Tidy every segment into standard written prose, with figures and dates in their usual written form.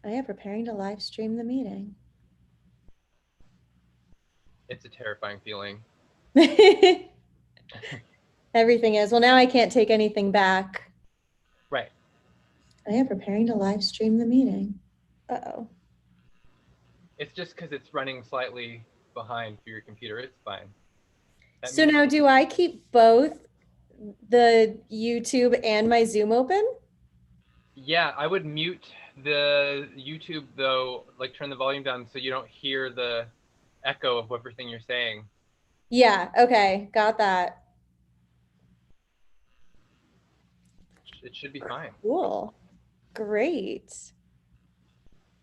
I am preparing to live stream the meeting. It's a terrifying feeling. Everything is. Well, now I can't take anything back. Right. I am preparing to live stream the meeting. Uh-oh. It's just because it's running slightly behind for your computer. It's fine. That So means now do I keep both the YouTube and my Zoom open? yeah, I would mute the YouTube though, like turn the volume down so you don't hear the echo of everything you're saying. Yeah, okay, got that. It should be fine. Cool. Great.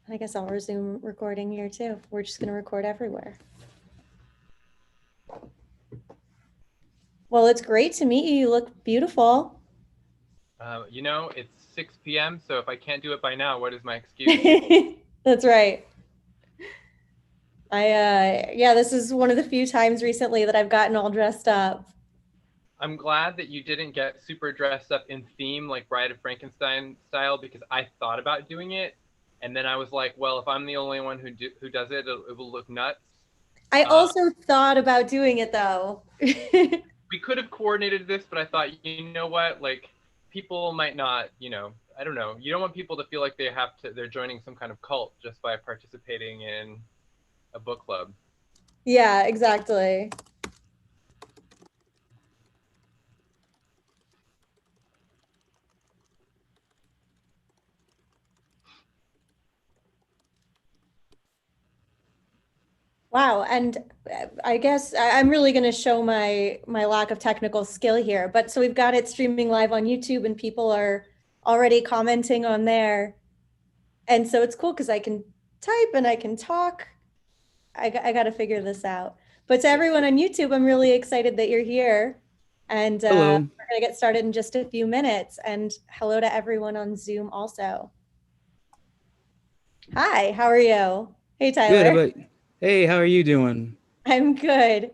I guess I'll resume recording here too. We're just going to record everywhere. Well, it's great to meet you. You look beautiful. It's 6 p.m., so if I can't do it by now, what is my excuse? That's right. Yeah, this is one of the few times recently that I've gotten all dressed up. I'm glad that you didn't get super dressed up in theme like Bride of Frankenstein style, because I thought about doing it, and then I was like, well, if I'm the only one who does it, it will look nuts. I also thought about doing it though. We could have coordinated this, but I thought, you know what, like people might not, I don't know. You don't want people to feel like they're joining some kind of cult just by participating in a book club. Yeah, exactly. Wow, and I guess I'm really going to show my lack of technical skill here. But so we've got it streaming live on YouTube, and people are already commenting on there, and so it's cool because I can type and I can talk. I got to figure this out. But to everyone on YouTube, I'm really excited that you're here, and Hello. we're going to get started in just a few minutes. And hello to everyone on Zoom also. Hi, how are you? Hey, Tyler. Good. Hey, how are you doing? I'm good.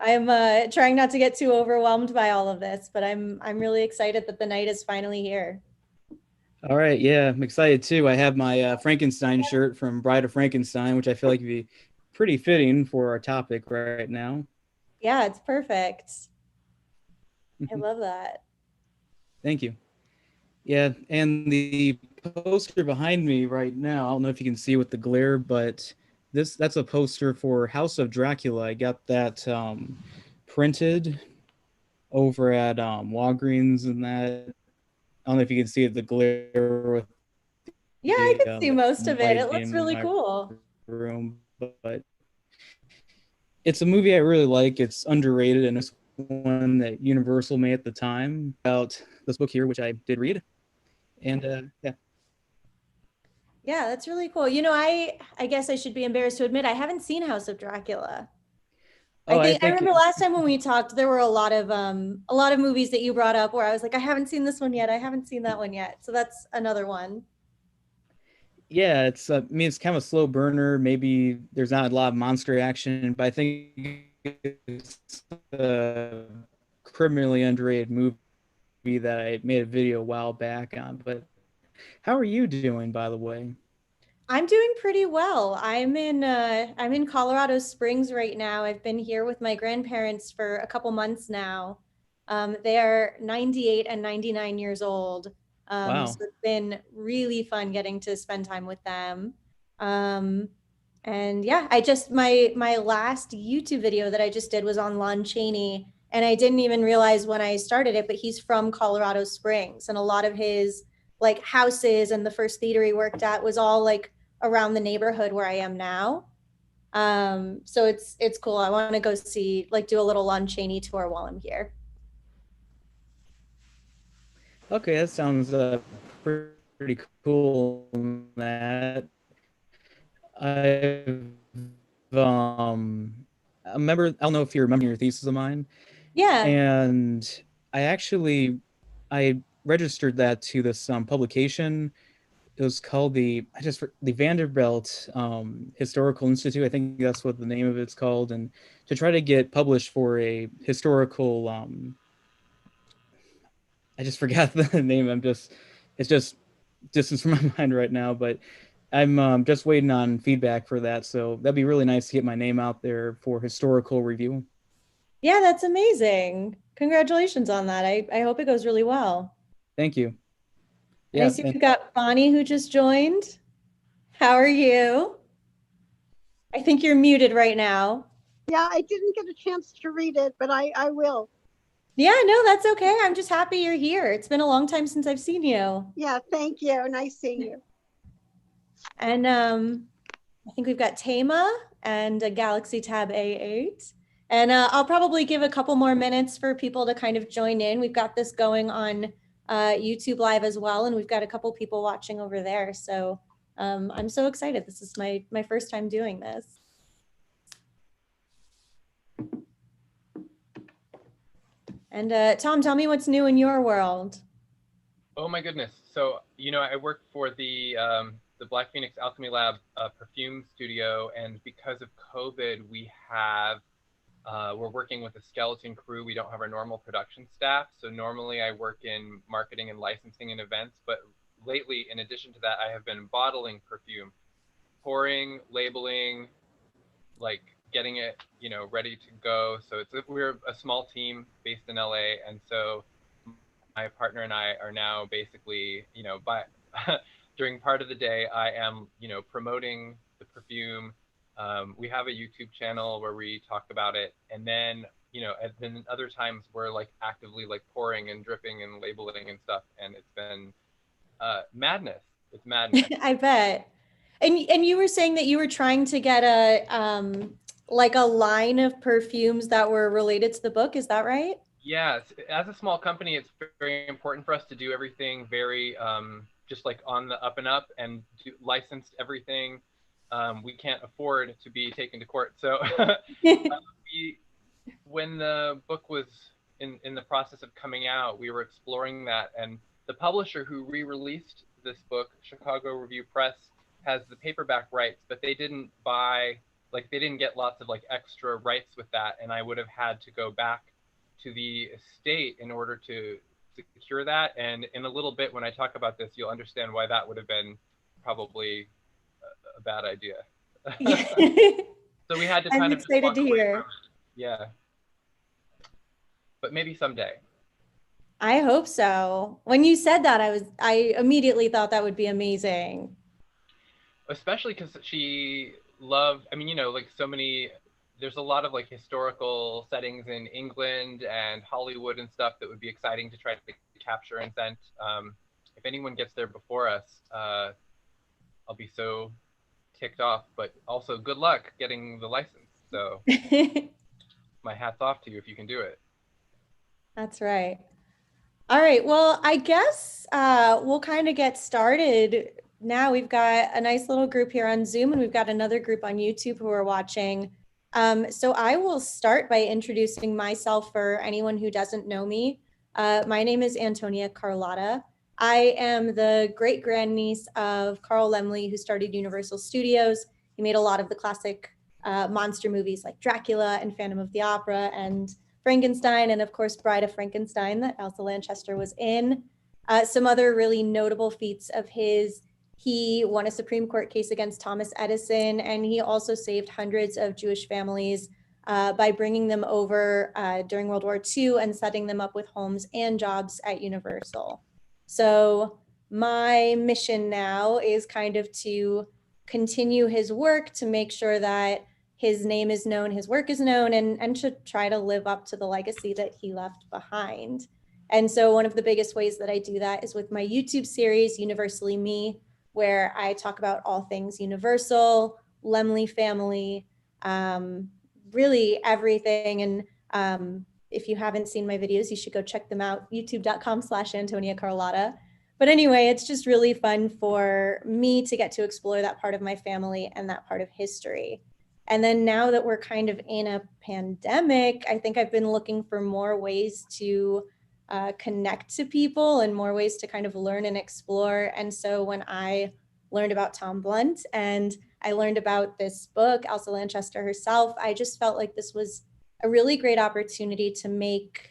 I'm trying not to get too overwhelmed by all of this, but I'm really excited that the night is finally here. All right. Yeah, I'm excited too. I have my Frankenstein shirt from Bride of Frankenstein, which I feel like would be pretty fitting for our topic right now. Yeah, it's perfect. I love that. Thank you. Yeah, and the poster behind me right now, I don't know if you can see with the glare, but that's a poster for House of Dracula. I got that printed over at Walgreens and that. I don't know if you can see it, the glare with Yeah, I the can see most of it. light It looks in really my cool. room, but it's a movie I really like. It's underrated, and it's one that Universal made at the time about this book here, which I did read. And yeah. Yeah, that's really cool. You know, I guess I should be embarrassed to admit I haven't seen House of Dracula. Oh, I I think remember last time when we talked, there were a lot of movies that you brought up where I was like, I haven't seen this one yet. I haven't seen that one yet. So that's another one. yeah, it's I mean it's kind of a slow burner. Maybe there's not a lot of monster action, but I think it's a criminally underrated movie that I made a video a while back on. But how are you doing, by the way? I'm doing pretty well. I'm in Colorado Springs right now. I've been here with my grandparents for a couple months now. They are 98 and 99 years old. Wow. So it's been really fun getting to spend time with them. Um, and yeah, my last YouTube video that I just did was on Lon Chaney, and I didn't even realize when I started it, but he's from Colorado Springs, and a lot of his like houses and the first theater he worked at was all like around the neighborhood where I am now. So it's cool. I want to go see like do a little Lon Chaney tour while I'm here. Okay, that sounds pretty cool. That I've I remember. I don't know if you remember your thesis of mine, Yeah. and I registered that to this publication. It was called the Vanderbilt Historical Institute. I think that's what the name of it's called, and to try to get published for a historical I just forgot the name. It's just distance from my mind right now, but I'm just waiting on feedback for that. So that'd be really nice to get my name out there for historical review. Yeah, that's amazing. Congratulations on that. I hope it goes really well. Thank you. And I Yeah, see and we've got Bonnie who just joined. How are you? I think you're muted right now. Yeah, I didn't get a chance to read it, but I will. Yeah, no, that's okay. I'm just happy you're here. It's been a long time since I've seen you. Yeah, thank you. Nice seeing you. And I think we've got Tama and a Galaxy Tab A8. And I'll probably give a couple more minutes for people to kind of join in. We've got this going on YouTube Live as well, and we've got a couple people watching over there. So I'm so excited. This is my first time doing this. And Tom, tell me what's new in your world. Oh my goodness. So, I work for the Black Phoenix Alchemy Lab perfume studio, and because of COVID, we're working with a skeleton crew. We don't have our normal production staff. So normally I work in marketing and licensing and events, but lately, in addition to that, I have been bottling perfume, pouring, labeling, like getting it, ready to go. So we're a small team based in LA, and so my partner and I are now basically, during part of the day, I am, promoting the perfume. We have a YouTube channel where we talk about it, and then, and then other times we're like actively like pouring and dripping and labeling and stuff, and it's been madness. It's madness. I bet. And you were saying that you were trying to get a like a line of perfumes that were related to the book. Is that right? Yeah, as a small company, it's very important for us to do everything very just like on the up and up and licensed everything. We can't afford to be taken to court. So when the book was in the process of coming out, we were exploring that. And the publisher who re-released this book, Chicago Review Press, has the paperback rights, but they didn't they didn't get lots of like extra rights with that. And I would have had to go back to the estate in order to secure that. And in a little bit, when I talk about this, you'll understand why that would have been probably a bad idea. Yeah. So we had to I'm kind of excited to hear. Yeah. But maybe someday. I hope so. When you said that, I immediately thought that would be amazing. Especially because she loved, like so many, there's a lot of like historical settings in England and Hollywood and stuff that would be exciting to try to capture and send. If anyone gets there before us, I'll be so ticked off, but also good luck getting the license. So my hat's off to you if you can do it. That's right. All right. Well, I guess we'll kind of get started now. We've got a nice little group here on Zoom, and we've got another group on YouTube who are watching. So I will start by introducing myself for anyone who doesn't know me. My name is Antonia Carlotta. I am the great grandniece of Carl Laemmle, who started Universal Studios. He made a lot of the classic monster movies like Dracula and Phantom of the Opera and Frankenstein, and of course, Bride of Frankenstein that Elsa Lanchester was in. Some other really notable feats of his: he won a Supreme Court case against Thomas Edison, and he also saved hundreds of Jewish families by bringing them over during World War II and setting them up with homes and jobs at Universal. So my mission now is kind of to continue his work, to make sure that his name is known, his work is known, and to try to live up to the legacy that he left behind. And so one of the biggest ways that I do that is with my YouTube series, Universally Me, where I talk about all things Universal, Laemmle family, really everything. And if you haven't seen my videos, you should go check them out, youtube.com/Antonia Carlotta. But anyway, it's just really fun for me to get to explore that part of my family and that part of history. And then now that we're kind of in a pandemic, I think I've been looking for more ways to connect to people and more ways to kind of learn and explore. And so when I learned about Tom Blunt and I learned about this book, Elsa Lanchester herself, I just felt like this was a really great opportunity to make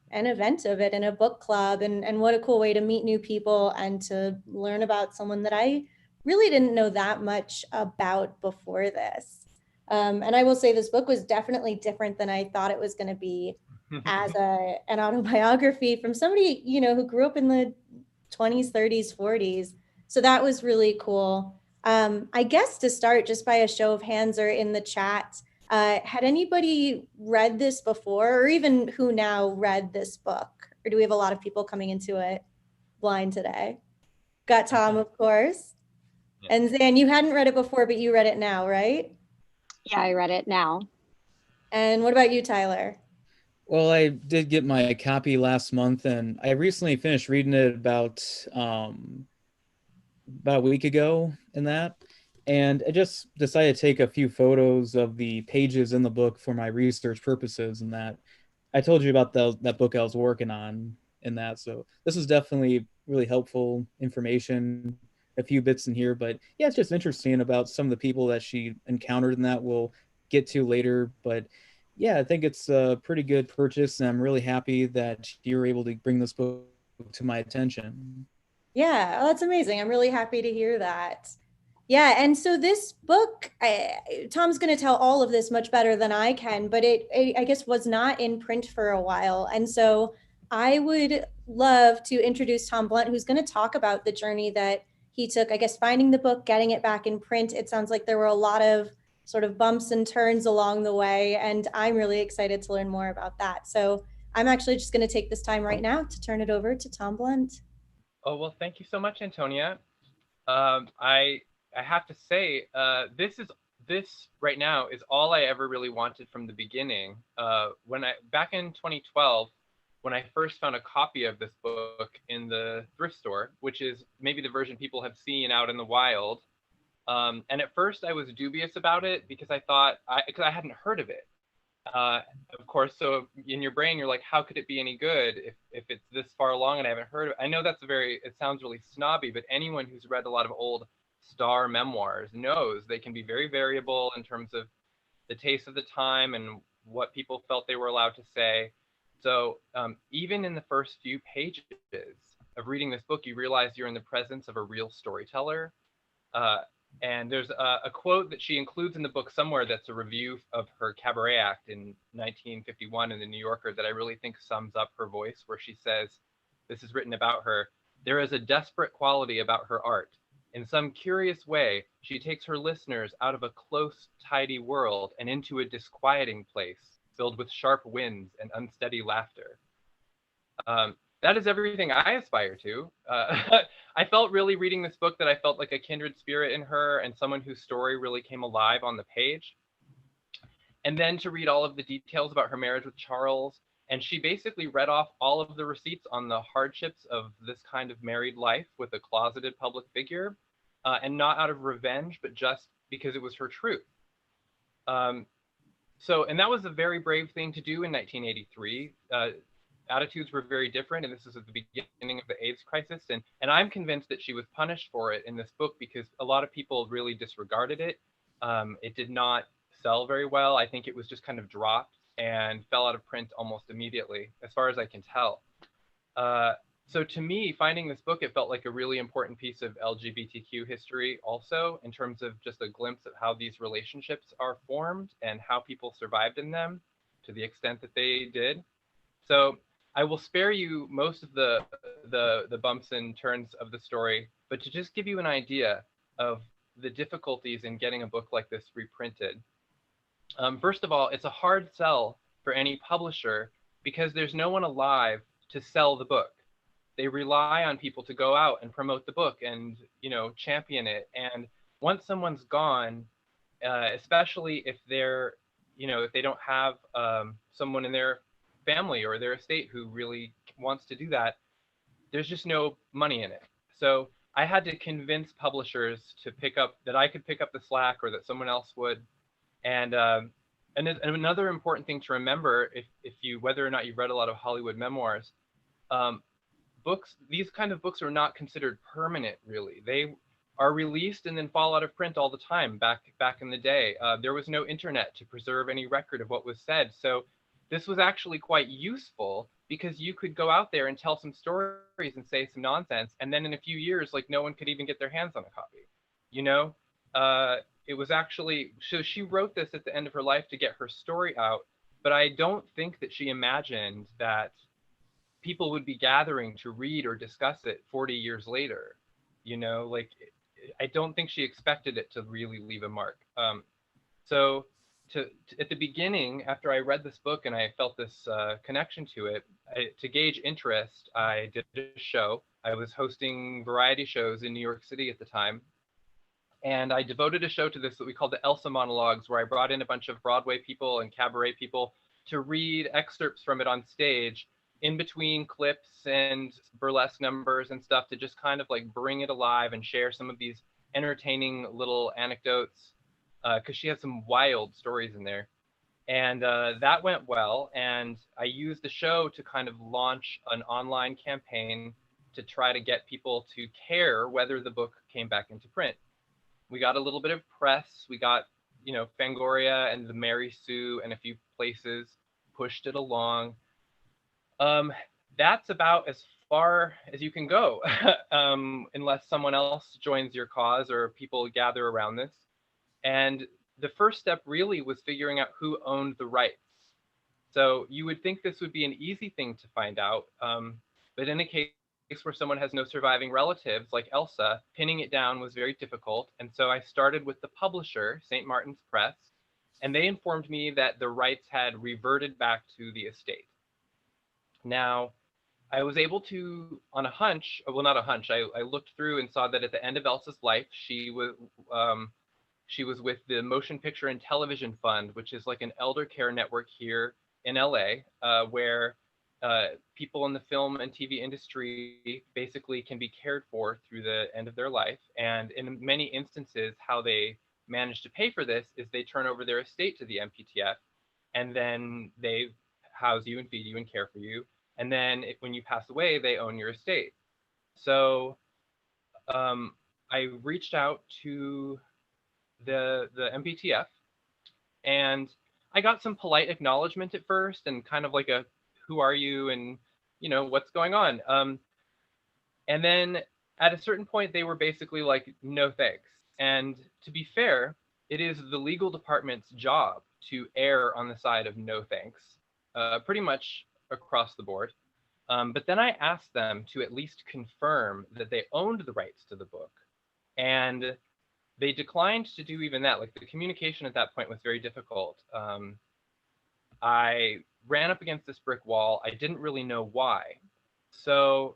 an event of it in a book club. And what a cool way to meet new people and to learn about someone that I really didn't know that much about before this. And I will say this book was definitely different than I thought it was going to be as an autobiography from somebody, you know, who grew up in the 20s, 30s, 40s. So that was really cool. I guess to start, just by a show of hands or in the chat, had anybody read this before, or even who now read this book? Or do we have a lot of people coming into it blind today? Got Tom, of course. Yeah. And Zan, you hadn't read it before, but you read it now, right? Yeah, I read it now. And what about you, Tyler? Well, I did get my copy last month, and I recently finished reading it about a week ago in that. And I just decided to take a few photos of the pages in the book for my research purposes, and that I told you about that book I was working on in that. So this is definitely really helpful information, a few bits in here, but yeah, it's just interesting about some of the people that she encountered in that we'll get to later. But yeah, I think it's a pretty good purchase, and I'm really happy that you were able to bring this book to my attention. Yeah, oh, that's amazing. I'm really happy to hear that. Yeah, and so this book, Tom's going to tell all of this much better than I can, but it, I guess, was not in print for a while. And so I would love to introduce Tom Blunt, who's going to talk about the journey that he took, I guess, finding the book, getting it back in print. It sounds like there were a lot of sort of bumps and turns along the way, and I'm really excited to learn more about that. So I'm actually just going to take this time right now to turn it over to Tom Blunt. Oh, well, thank you so much, Antonia. I have to say, this right now is all I ever really wanted from the beginning. Back in 2012, when I first found a copy of this book in the thrift store, which is maybe the version people have seen out in the wild. And at first I was dubious about it because because I hadn't heard of it. Of course, so in your brain, you're like, how could it be any good if it's this far along and I haven't heard of it? I know it sounds really snobby, but anyone who's read a lot of old star memoirs knows they can be very variable in terms of the taste of the time and what people felt they were allowed to say. So even in the first few pages of reading this book, you realize you're in the presence of a real storyteller. And there's a quote that she includes in the book somewhere that's a review of her cabaret act in 1951 in the New Yorker that I really think sums up her voice, where she says, this is written about her, "There is a desperate quality about her art. In some curious way, she takes her listeners out of a close, tidy world and into a disquieting place filled with sharp winds and unsteady laughter." That is everything I aspire to. I felt really reading this book that I felt like a kindred spirit in her and someone whose story really came alive on the page. And then to read all of the details about her marriage with Charles. And she basically read off all of the receipts on the hardships of this kind of married life with a closeted public figure, and not out of revenge, but just because it was her truth. And that was a very brave thing to do in 1983. Attitudes were very different, and this is at the beginning of the AIDS crisis. And I'm convinced that she was punished for it in this book because a lot of people really disregarded it. It did not sell very well. I think it was just kind of dropped and fell out of print almost immediately, as far as I can tell. So to me, finding this book, it felt like a really important piece of LGBTQ history also, in terms of just a glimpse at how these relationships are formed and how people survived in them to the extent that they did. So I will spare you most of the bumps and turns of the story, but to just give you an idea of the difficulties in getting a book like this reprinted. First of all, it's a hard sell for any publisher because there's no one alive to sell the book. They rely on people to go out and promote the book and, champion it. And once someone's gone, especially if if they don't have someone in their family or their estate who really wants to do that, there's just no money in it. So I had to convince publishers that I could pick up the slack, or that someone else would. And another important thing to remember, if you, whether or not you've read a lot of Hollywood memoirs, these kind of books are not considered permanent, really. They are released and then fall out of print all the time. Back in the day, there was no internet to preserve any record of what was said. So this was actually quite useful because you could go out there and tell some stories and say some nonsense, and then in a few years, like, no one could even get their hands on a copy. you know? It was actually, so she wrote this at the end of her life to get her story out, but I don't think that she imagined that people would be gathering to read or discuss it 40 years later. You know, like, I don't think she expected it to really leave a mark. So at the beginning, after I read this book and I felt this connection to it, to gauge interest, I did a show. I was hosting variety shows in New York City at the time. And I devoted a show to this that we called the Elsa Monologues, where I brought in a bunch of Broadway people and cabaret people to read excerpts from it on stage in between clips and burlesque numbers and stuff, to just kind of like bring it alive and share some of these entertaining little anecdotes, because she has some wild stories in there. And that went well. And I used the show to kind of launch an online campaign to try to get people to care whether the book came back into print. We got a little bit of press. We got, you know, Fangoria and the Mary Sue and a few places pushed it along. That's about as far as you can go, unless someone else joins your cause or people gather around this. And the first step really was figuring out who owned the rights. So you would think this would be an easy thing to find out, but in a case where someone has no surviving relatives like Elsa, pinning it down was very difficult. And so I started with the publisher, St. Martin's Press, and they informed me that the rights had reverted back to the estate. Now, I was able to, on a hunch, well, not a hunch, I looked through and saw that at the end of Elsa's life, she was with the Motion Picture and Television Fund, which is like an elder care network here in LA, where people in the film and TV industry basically can be cared for through the end of their life. And in many instances, how they manage to pay for this is they turn over their estate to the MPTF, and then they house you and feed you and care for you. And then when you pass away, they own your estate. So I reached out to the MPTF, and I got some polite acknowledgement at first, and kind of like a, who are you, and you know, what's going on? And then at a certain point, they were basically like, no thanks. And to be fair, it is the legal department's job to err on the side of no thanks, pretty much across the board. But then I asked them to at least confirm that they owned the rights to the book, and they declined to do even that. Like, the communication at that point was very difficult. I ran up against this brick wall. I didn't really know why. So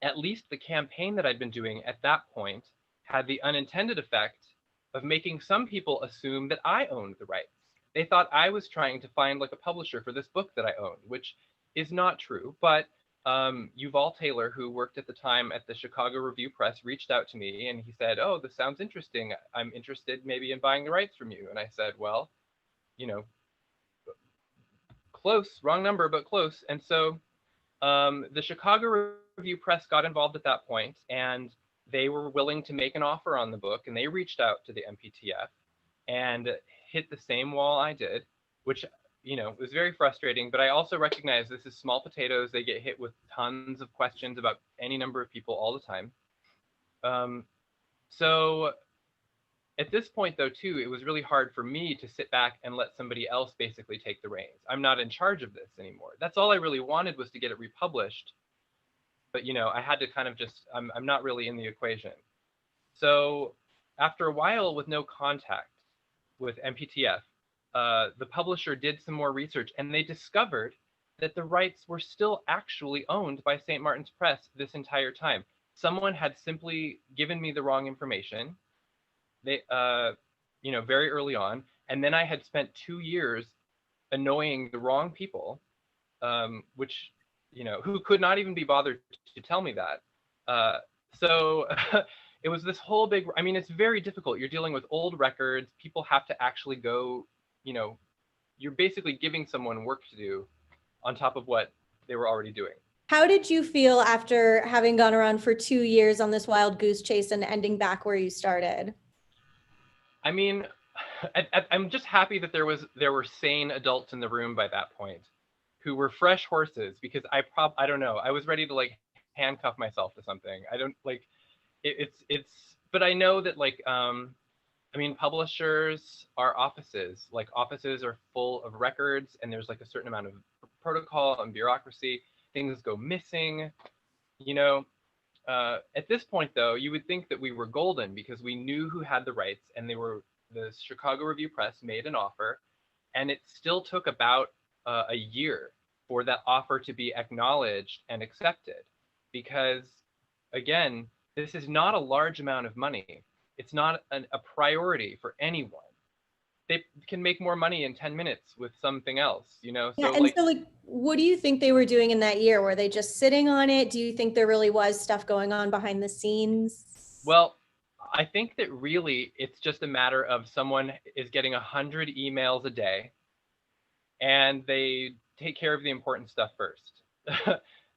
at least the campaign that I'd been doing at that point had the unintended effect of making some people assume that I owned the rights. They thought I was trying to find like a publisher for this book that I owned, which is not true. But Yuval Taylor, who worked at the time at the Chicago Review Press, reached out to me and he said, oh, this sounds interesting. I'm interested maybe in buying the rights from you. And I said, well, you know, close, wrong number, but close. And so the Chicago Review Press got involved at that point, and they were willing to make an offer on the book, and they reached out to the MPTF and hit the same wall I did, which, you know, was very frustrating. But I also recognize this is small potatoes. They get hit with tons of questions about any number of people all the time. So at this point, though, too, it was really hard for me to sit back and let somebody else basically take the reins. I'm not in charge of this anymore. That's all I really wanted, was to get it republished. But, you know, I had to kind of just, I'm not really in the equation. So after a while with no contact with MPTF, the publisher did some more research, and they discovered that the rights were still actually owned by St. Martin's Press this entire time. Someone had simply given me the wrong information. They, you know, very early on. And then I had spent 2 years annoying the wrong people, which, you know, who could not even be bothered to tell me that. So it was this whole big, I mean, it's very difficult. You're dealing with old records. People have to actually go, you know, you're basically giving someone work to do on top of what they were already doing. How did you feel after having gone around for 2 years on this wild goose chase and ending back where you started? I mean, I'm just happy that there were sane adults in the room by that point who were fresh horses, because I don't know, I was ready to like handcuff myself to something. I don't like, it's but I know that like, I mean, publishers are offices. Like offices are full of records, and there's like a certain amount of protocol and bureaucracy. Things go missing, you know. At this point, though, you would think that we were golden because we knew who had the rights, and the Chicago Review Press made an offer, and it still took about a year for that offer to be acknowledged and accepted, because again, this is not a large amount of money. It's not a priority for anyone. They can make more money in 10 minutes with something else, you know? Yeah, So and like, so like, what do you think they were doing in that year? Were they just sitting on it? Do you think there really was stuff going on behind the scenes? well, I think that really it's just a matter of someone is getting 100 emails a day and they take care of the important stuff first.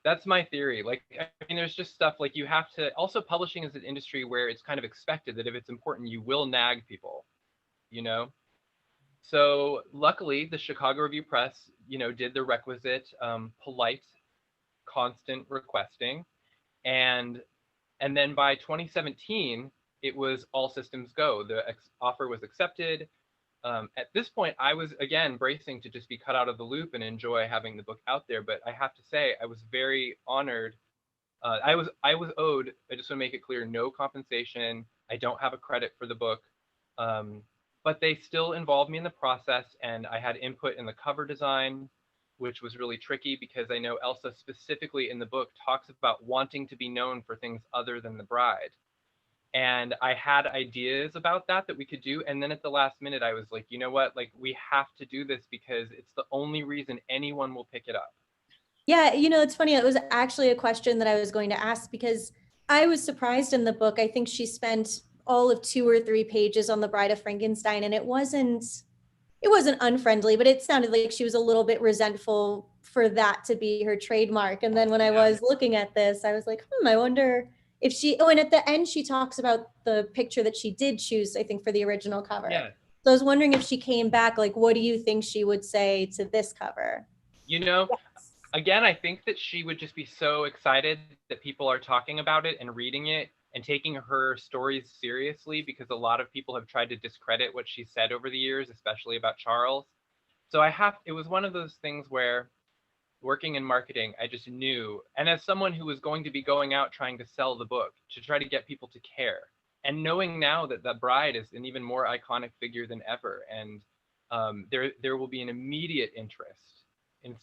That's my theory. Like, I mean, there's just stuff like you have to, also publishing is an industry where it's kind of expected that if it's important, you will nag people, you know? So luckily the Chicago Review Press, you know, did the requisite polite, constant requesting. And then by 2017, it was all systems go. The offer was accepted. At this point, I was again bracing to just be cut out of the loop and enjoy having the book out there. But I have to say, I was very honored. I was owed. I just want to make it clear, no compensation. I don't have a credit for the book, but they still involved me in the process, and I had input in the cover design, which was really tricky because I know Elsa specifically in the book talks about wanting to be known for things other than the bride. And I had ideas about that we could do. And then at the last minute, I was like, you know what? Like, we have to do this because it's the only reason anyone will pick it up. Yeah, it's funny. It was actually a question that I was going to ask because I was surprised in the book. I think she spent all of 2 or 3 pages on the Bride of Frankenstein, and it wasn't unfriendly, but it sounded like she was a little bit resentful for that to be her trademark. And then when I was looking at this, I was like, I wonder if and at the end, she talks about the picture that she did choose, I think, for the original cover. Yeah. So I was wondering if she came back, like, what do you think she would say to this cover? You know, Yes. again, I think that she would just be so excited that people are talking about it and reading it and taking her stories seriously, because a lot of people have tried to discredit what she said over the years, especially about Charles. So it was one of those things where working in marketing, I just knew, and as someone who was going to be going out trying to sell the book, to try to get people to care, and knowing now that the bride is an even more iconic figure than ever, and there will be an immediate interest in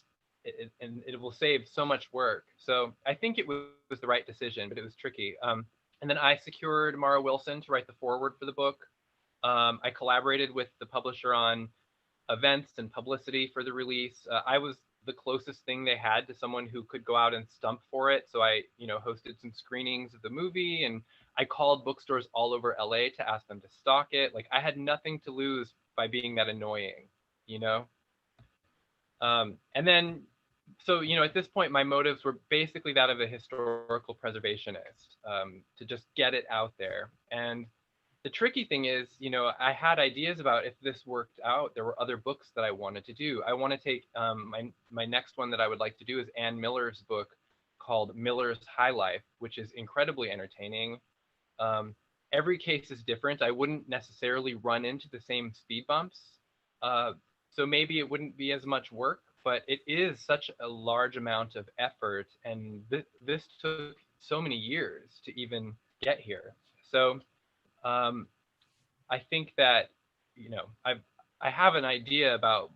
it, and it will save so much work. So I think it was the right decision, but it was tricky. And then I secured Mara Wilson to write the foreword for the book. I collaborated with the publisher on events and publicity for the release. I was the closest thing they had to someone who could go out and stump for it. So I, hosted some screenings of the movie, and I called bookstores all over LA to ask them to stock it. Like, I had nothing to lose by being that annoying, you know? And then, so, at this point, my motives were basically that of a historical preservationist, to just get it out there. And the tricky thing is, I had ideas about if this worked out, there were other books that I wanted to do. I want to take my next one that I would like to do is Ann Miller's book called Miller's High Life, which is incredibly entertaining. Every case is different. I wouldn't necessarily run into the same speed bumps. So maybe it wouldn't be as much work, but it is such a large amount of effort. And this took so many years to even get here. So I think that, I have an idea about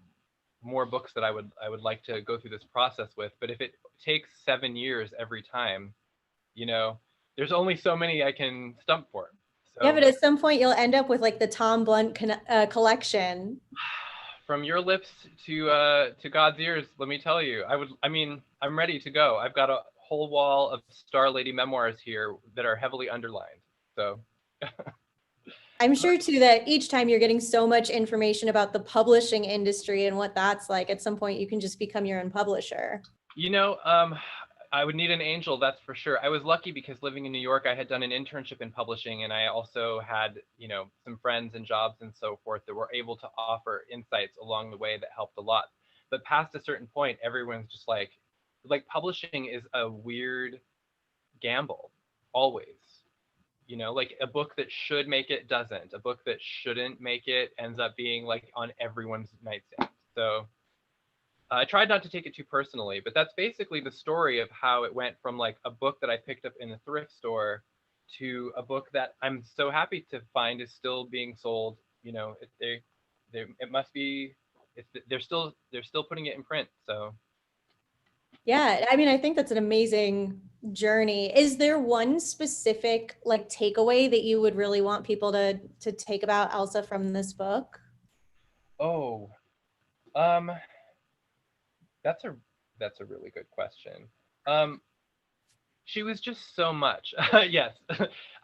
more books that I would like to go through this process with, but if it takes 7 years every time, there's only so many I can stump for. So, Yeah, but at some point you'll end up with like the Tom Blunt collection. From your lips to God's ears, let me tell you, I'm ready to go. I've got a whole wall of Star Lady memoirs here that are heavily underlined. So I'm sure too that each time you're getting so much information about the publishing industry and what that's like, at some point you can just become your own publisher. I would need an angel, that's for sure. I was lucky because living in New York, I had done an internship in publishing, and I also had, some friends and jobs and so forth that were able to offer insights along the way that helped a lot. But past a certain point, everyone's just like publishing is a weird gamble, always. You know, like a book that should make it doesn't. A book that shouldn't make it ends up being like on everyone's nightstand. So I tried not to take it too personally, but that's basically the story of how it went from like a book that I picked up in the thrift store to a book that I'm so happy to find is still being sold. You know, it must be, they're still putting it in print. So Yeah, I mean, I think that's an amazing journey. Is there one specific like takeaway that you would really want people to take about Elsa from this book? oh, um, that's a really good question. Um, she was just so much. Yes,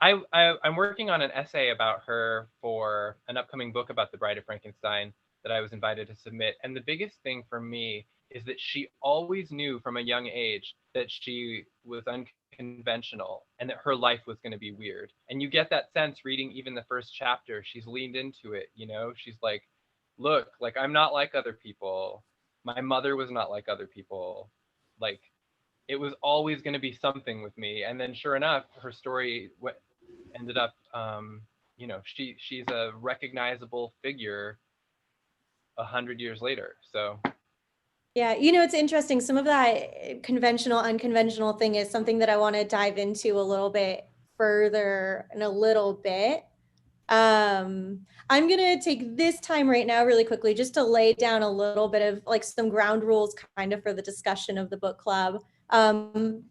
I'm working on an essay about her for an upcoming book about the Bride of Frankenstein that I was invited to submit. And the biggest thing for me is that she always knew from a young age that she was unconventional and that her life was going to be weird. And you get that sense reading even the first chapter. She's leaned into it, you know? She's like, look, like I'm not like other people. My mother was not like other people. Like it was always going to be something with me. And then sure enough, her story ended up, you know, she's a recognizable figure 100 years later. So Yeah, you know, it's interesting. Some of that conventional, unconventional thing is something that I want to dive into a little bit further in a little bit. I'm gonna take this time right now really quickly just to lay down a little bit of like some ground rules kind of for the discussion of the book club.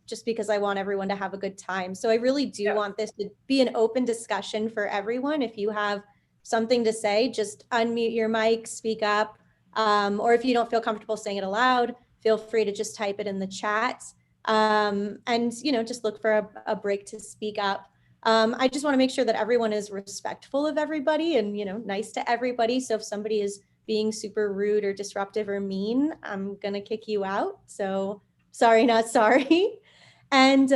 Just because I want everyone to have a good time. So I really do want this to be an open discussion for everyone. If you have something to say, just unmute your mic, speak up. Or if you don't feel comfortable saying it aloud, feel free to just type it in the chat. And, you know, just look for a break to speak up. I just want to make sure that everyone is respectful of everybody and, you know, nice to everybody. So if somebody is being super rude or disruptive or mean, I'm going to kick you out. So sorry, not sorry. And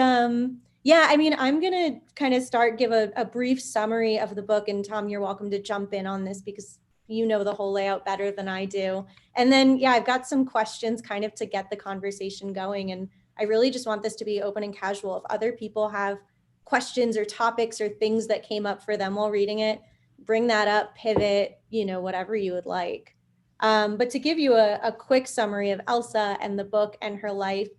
yeah, I mean, I'm going to kind of give a brief summary of the book. And Tom, you're welcome to jump in on this because you know the whole layout better than I do. And then, yeah, I've got some questions kind of to get the conversation going. And I really just want this to be open and casual. If other people have questions or topics or things that came up for them while reading it, bring that up, pivot, you know, whatever you would like. But to give you a quick summary of Elsa and the book and her life,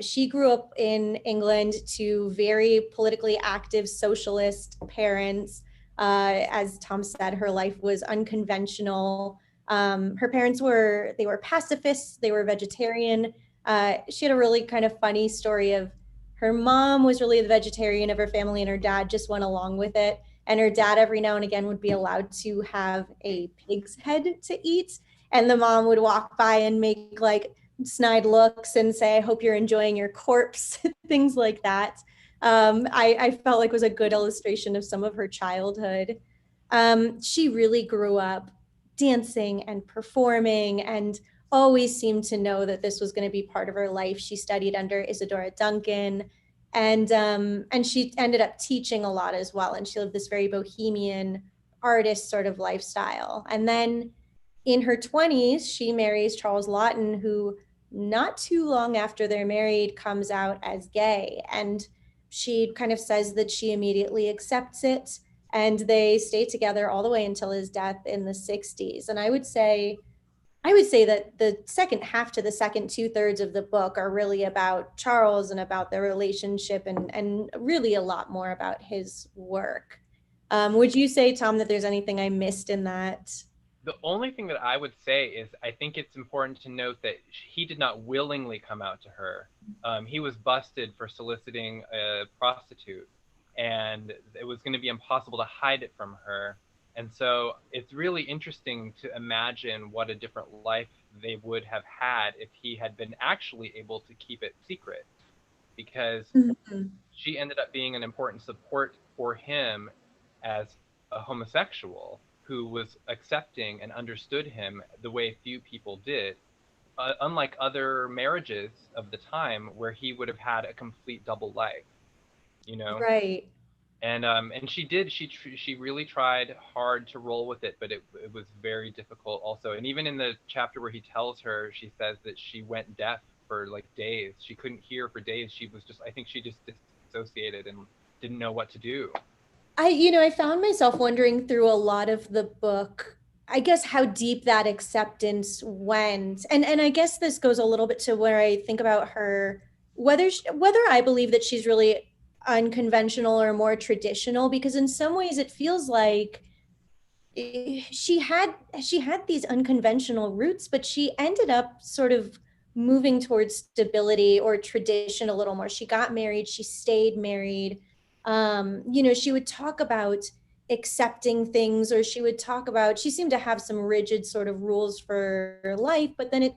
she grew up in England to very politically active socialist parents. As Tom said, her life was unconventional. Her parents were pacifists, they were vegetarian. She had a really kind of funny story of her mom was really the vegetarian of her family and her dad just went along with it. And her dad every now and again would be allowed to have a pig's head to eat. And the mom would walk by and make like snide looks and say, I hope you're enjoying your corpse, things like that. I felt like was a good illustration of some of her childhood. She really grew up dancing and performing and always seemed to know that this was going to be part of her life. She studied under Isadora Duncan, and she ended up teaching a lot as well. And she lived this very bohemian artist sort of lifestyle. And then in her 20s, she marries Charles Laughton, who not too long after they're married comes out as gay. And she kind of says that she immediately accepts it. And they stay together all the way until his death in the 60s. And I would say that the second half to the second 2/3 of the book are really about Charles and about their relationship and really a lot more about his work. Would you say, Tom, that there's anything I missed in that? the only thing that I would say is I think it's important to note that he did not willingly come out to her. He was busted for soliciting a prostitute, and it was going to be impossible to hide it from her. And so it's really interesting to imagine what a different life they would have had if he had been actually able to keep it secret, because she ended up being an important support for him as a homosexual who was accepting and understood him the way few people did, unlike other marriages of the time where he would have had a complete double life, you know? Right. And she really tried hard to roll with it, but it was very difficult also. And even in the chapter where he tells her, she says that she went deaf for like days. She couldn't hear for days. I think she just dissociated and didn't know what to do. I found myself wondering through a lot of the book, I guess how deep that acceptance went. And I guess this goes a little bit to where I think about her, whether I believe that she's really unconventional or more traditional, because in some ways it feels like she had these unconventional roots, but she ended up sort of moving towards stability or tradition a little more. She got married, she stayed married. She would talk about accepting things, or she seemed to have some rigid sort of rules for her life, but then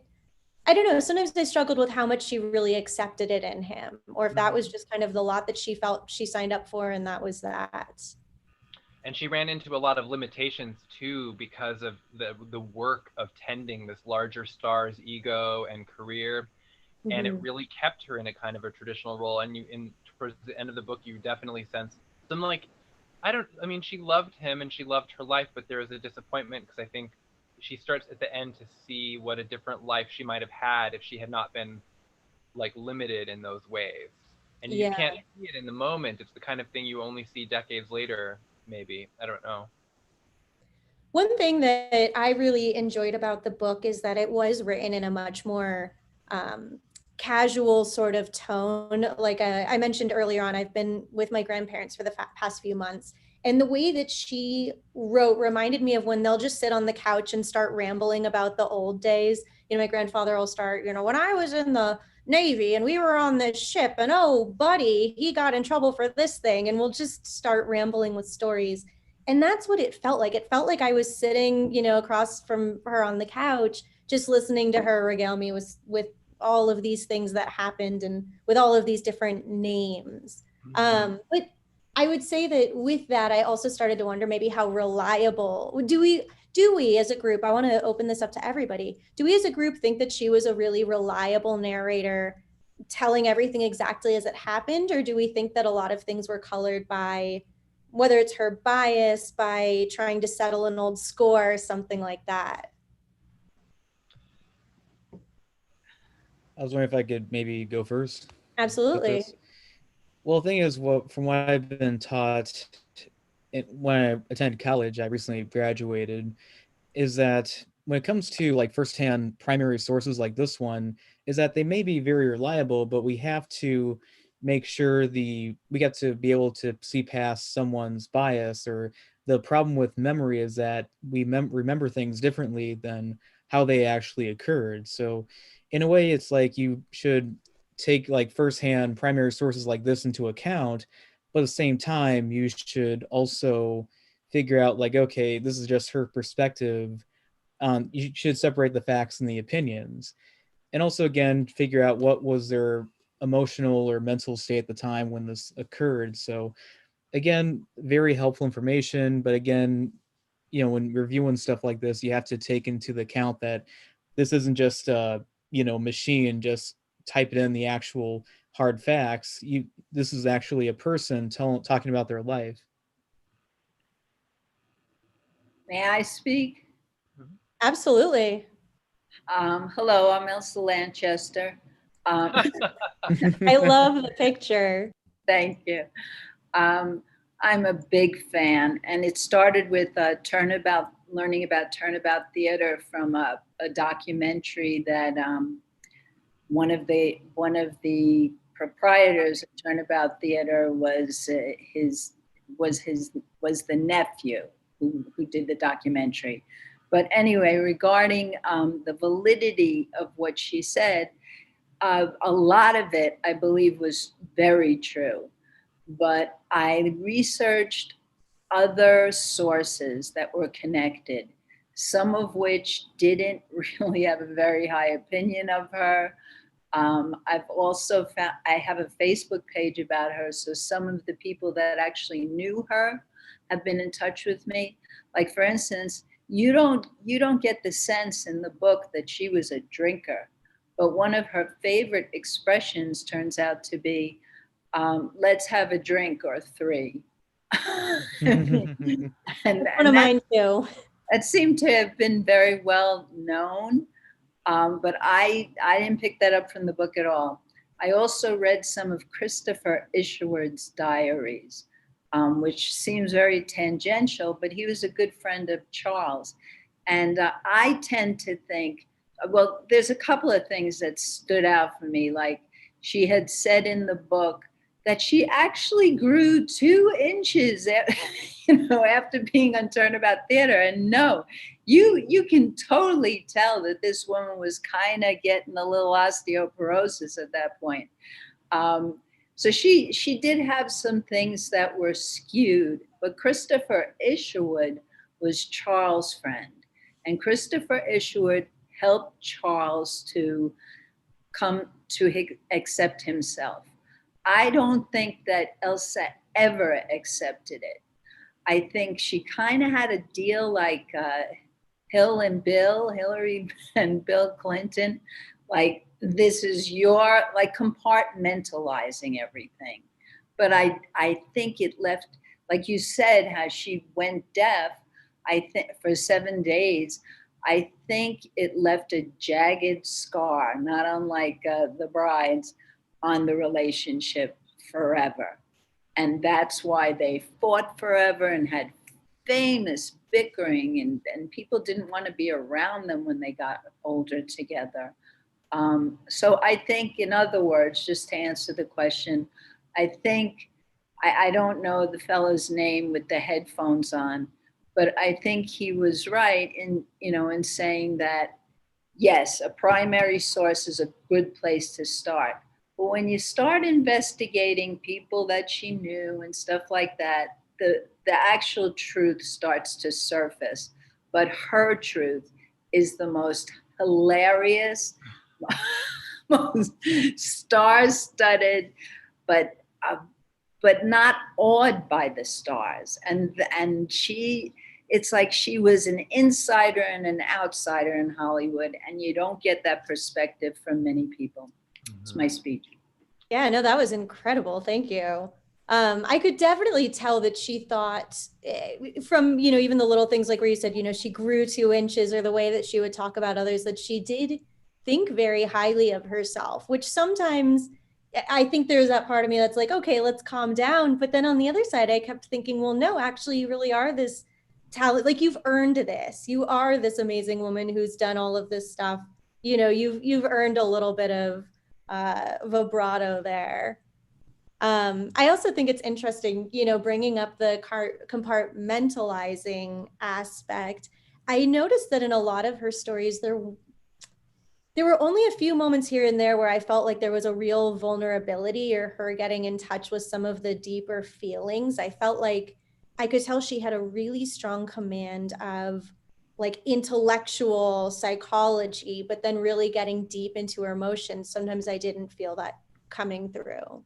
I don't know, sometimes I struggled with how much she really accepted it in him, or if that was just kind of the lot that she felt she signed up for, and that was that. And she ran into a lot of limitations too because of the work of tending this larger star's ego and career, and it really kept her in a kind of a traditional role. And towards the end of the book, you definitely sense some like, she loved him and she loved her life, but there was a disappointment because I think she starts at the end to see what a different life she might have had if she had not been like limited in those ways. And you Yeah. can't see it in the moment. It's the kind of thing you only see decades later, maybe. I don't know. One thing that I really enjoyed about the book is that it was written in a much more casual sort of tone. Like I mentioned earlier on, I've been with my grandparents for the past few months. And the way that she wrote reminded me of when they'll just sit on the couch and start rambling about the old days. My grandfather will start, when I was in the Navy and we were on this ship, and oh, buddy, he got in trouble for this thing. And we'll just start rambling with stories. And that's what it felt like. It felt like I was sitting, across from her on the couch, just listening to her regale me with all of these things that happened and with all of these different names. But I would say that with that, I also started to wonder maybe how reliable do we as a group, I want to open this up to everybody. Do we as a group think that she was a really reliable narrator, telling everything exactly as it happened? Or do we think that a lot of things were colored by whether it's her bias, by trying to settle an old score, something like that? I was wondering if I could maybe go first with Absolutely. this. Well, the thing is, from what I've been taught when I attended college, I recently graduated, is that when it comes to like firsthand primary sources like this one, is that they may be very reliable, but we have to make sure we got to be able to see past someone's bias. Or the problem with memory is that we remember things differently than how they actually occurred. So in a way, it's like you should take like firsthand primary sources like this into account, but at the same time you should also figure out like, okay, this is just her perspective. You should separate the facts and the opinions, and also again figure out what was their emotional or mental state at the time when this occurred. So again, very helpful information, but again, when reviewing stuff like this, you have to take into the account that this isn't just a machine just type it in the actual hard facts. This is actually a person talking about their life. May I speak? Absolutely. Hello, I'm Elsa Lanchester. I love the picture. Thank you. I'm a big fan, and it started with learning about turnabout theater from a documentary that one of the proprietors of Turnabout Theater was the nephew who did the documentary. But anyway, regarding the validity of what she said, a lot of it, I believe, was very true. But I researched other sources that were connected, some of which didn't really have a very high opinion of her. I've also found, I have a Facebook page about her, so some of the people that actually knew her have been in touch with me. Like, for instance, you don't get the sense in the book that she was a drinker, but one of her favorite expressions turns out to be, let's have a drink or three. and One of mine too. That seemed to have been very well known, but I didn't pick that up from the book at all. I also read some of Christopher Isherwood's diaries, which seems very tangential, but he was a good friend of Charles. And I tend to think, well, there's a couple of things that stood out for me. Like she had said in the book that she actually grew 2 inches, after being on Turnabout Theater. And no, you can totally tell that this woman was kind of getting a little osteoporosis at that point. So she did have some things that were skewed, but Christopher Isherwood was Charles' friend. And Christopher Isherwood helped Charles to come to accept himself. I don't think that Elsa ever accepted it. I think she kind of had a deal like Hillary and Bill Clinton, like this is your, like compartmentalizing everything. But I think it left, like you said, how she went deaf, I think for 7 days, I think it left a jagged scar, not unlike the brides, on the relationship forever. And that's why they fought forever and had famous bickering, and people didn't want to be around them when they got older together. So I think, in other words, just to answer the question, I think, I don't know the fellow's name with the headphones on, but I think he was right in saying that, yes, a primary source is a good place to start. But when you start investigating people that she knew and stuff like that, the actual truth starts to surface. But her truth is the most hilarious, most star-studded, but not awed by the stars. And she, it's like she was an insider and an outsider in Hollywood, and you don't get that perspective from many people. It's my speech. Yeah, no, that was incredible. Thank you. I could definitely tell that she thought from, even the little things like where you said, she grew 2 inches, or the way that she would talk about others, that she did think very highly of herself, which sometimes I think there's that part of me that's like, okay, let's calm down. But then on the other side, I kept thinking, well, no, actually, you really are this talent. Like, you've earned this. You are this amazing woman who's done all of this stuff. You've earned a little bit of vibrato there. I also think it's interesting, bringing up the compartmentalizing aspect. I noticed that in a lot of her stories, there were only a few moments here and there where I felt like there was a real vulnerability, or her getting in touch with some of the deeper feelings. I felt like I could tell she had a really strong command of like intellectual psychology, but then really getting deep into her emotions. Sometimes I didn't feel that coming through.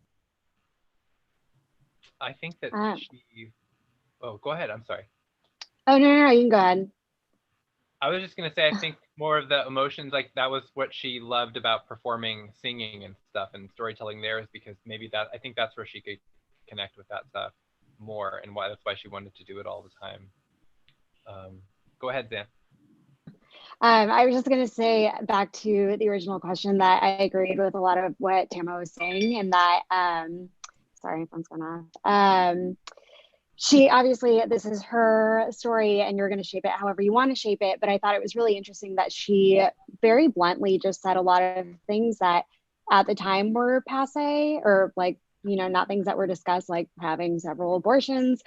I think that she, oh, go ahead. I'm sorry. Oh, no, you can go ahead. I was just going to say, I think more of the emotions, like that was what she loved about performing, singing and stuff, and storytelling there, is because maybe I think that's where she could connect with that stuff more, and that's why she wanted to do it all the time. Go ahead, Zan. I was just going to say, back to the original question, that I agreed with a lot of what Tamara was saying, and that, sorry, phone's going off. She obviously, this is her story, and you're going to shape it however you want to shape it. But I thought it was really interesting that she very bluntly just said a lot of things that at the time were passe, or like, not things that were discussed, like having several abortions,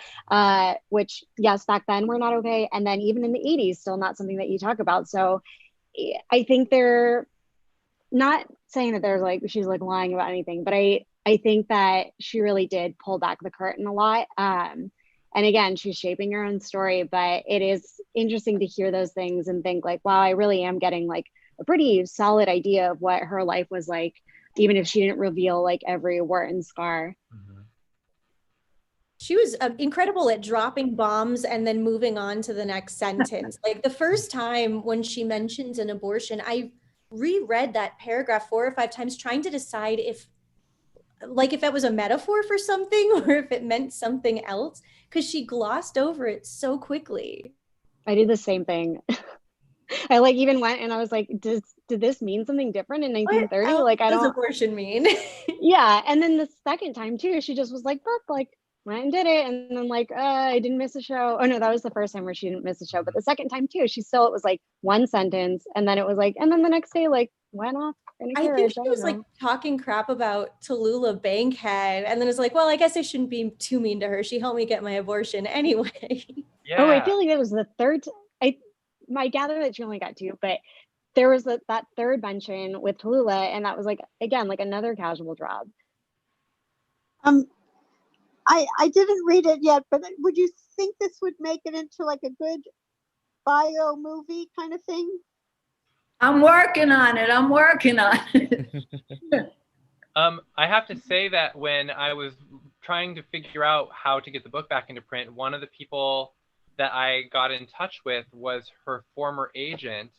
which, yes, back then were not okay. And then even in the 80s, still not something that you talk about. So I think they're not saying that there's like, she's like lying about anything, but I think that she really did pull back the curtain a lot. And again, she's shaping her own story, but it is interesting to hear those things and think like, wow, I really am getting like a pretty solid idea of what her life was like, even if she didn't reveal like every wart and scar. Mm-hmm. She was incredible at dropping bombs and then moving on to the next sentence. Like the first time when she mentions an abortion, I reread that paragraph 4 or 5 times, trying to decide if that was a metaphor for something or if it meant something else, because she glossed over it so quickly. I did the same thing. I like even went and I was like, did this mean something different in 1930? Like, I don't. What does abortion mean? Yeah. And then the second time too, she just was like, look, like went and did it, and then like I didn't miss a show. Oh no, that was the first time where she didn't miss a show, but the second time too, she still, it was like one sentence, and then it was like, and then the next day like went off in a I think carriage. she was like talking crap about Tallulah Bankhead, and then it's like, well, I guess I shouldn't be too mean to her. She helped me get my abortion anyway. Yeah. Oh, I feel like it was the third. I gather that she only got two, but there was that third mention with Tallulah, and that was like, again, like another casual drop. I didn't read it yet, but would you think this would make it into like a good bio movie kind of thing? I'm working on it. I'm working on it. I have to say that when I was trying to figure out how to get the book back into print, one of the people that I got in touch with was her former agent,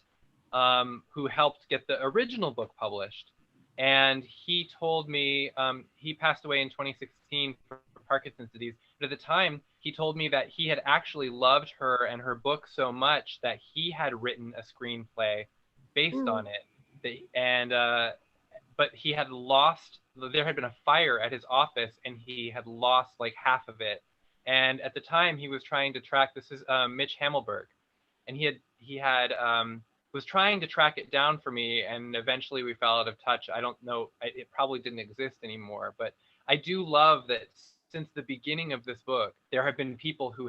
who helped get the original book published. And he told me, he passed away in 2016 for Parkinson's disease, but at the time he told me that he had actually loved her and her book so much that he had written a screenplay based on it. But he had lost, there had been a fire at his office and he had lost like half of it. And at the time he was trying to track, this is Mitch Hamelberg, and he was trying to track it down for me, and eventually we fell out of touch. I don't know, it probably didn't exist anymore, but I do love that since the beginning of this book, there have been people who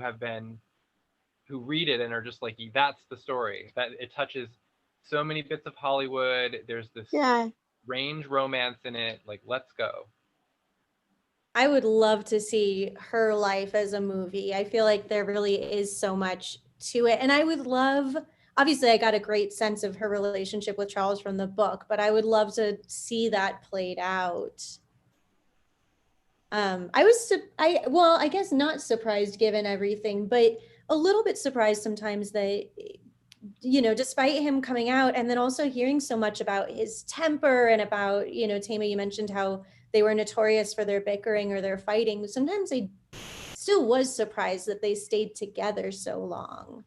read it and are just like, that's the story, that it touches so many bits of Hollywood. There's this range romance in it, like, let's go. I would love to see her life as a movie. I feel like there really is so much to it. And I would love, obviously I got a great sense of her relationship with Charles from the book, but I would love to see that played out. I guess not surprised given everything, but a little bit surprised sometimes that, you know, despite him coming out and then also hearing so much about his temper and about, you know, Tama, you mentioned how they were notorious for their bickering or their fighting. Sometimes I still was surprised that they stayed together so long.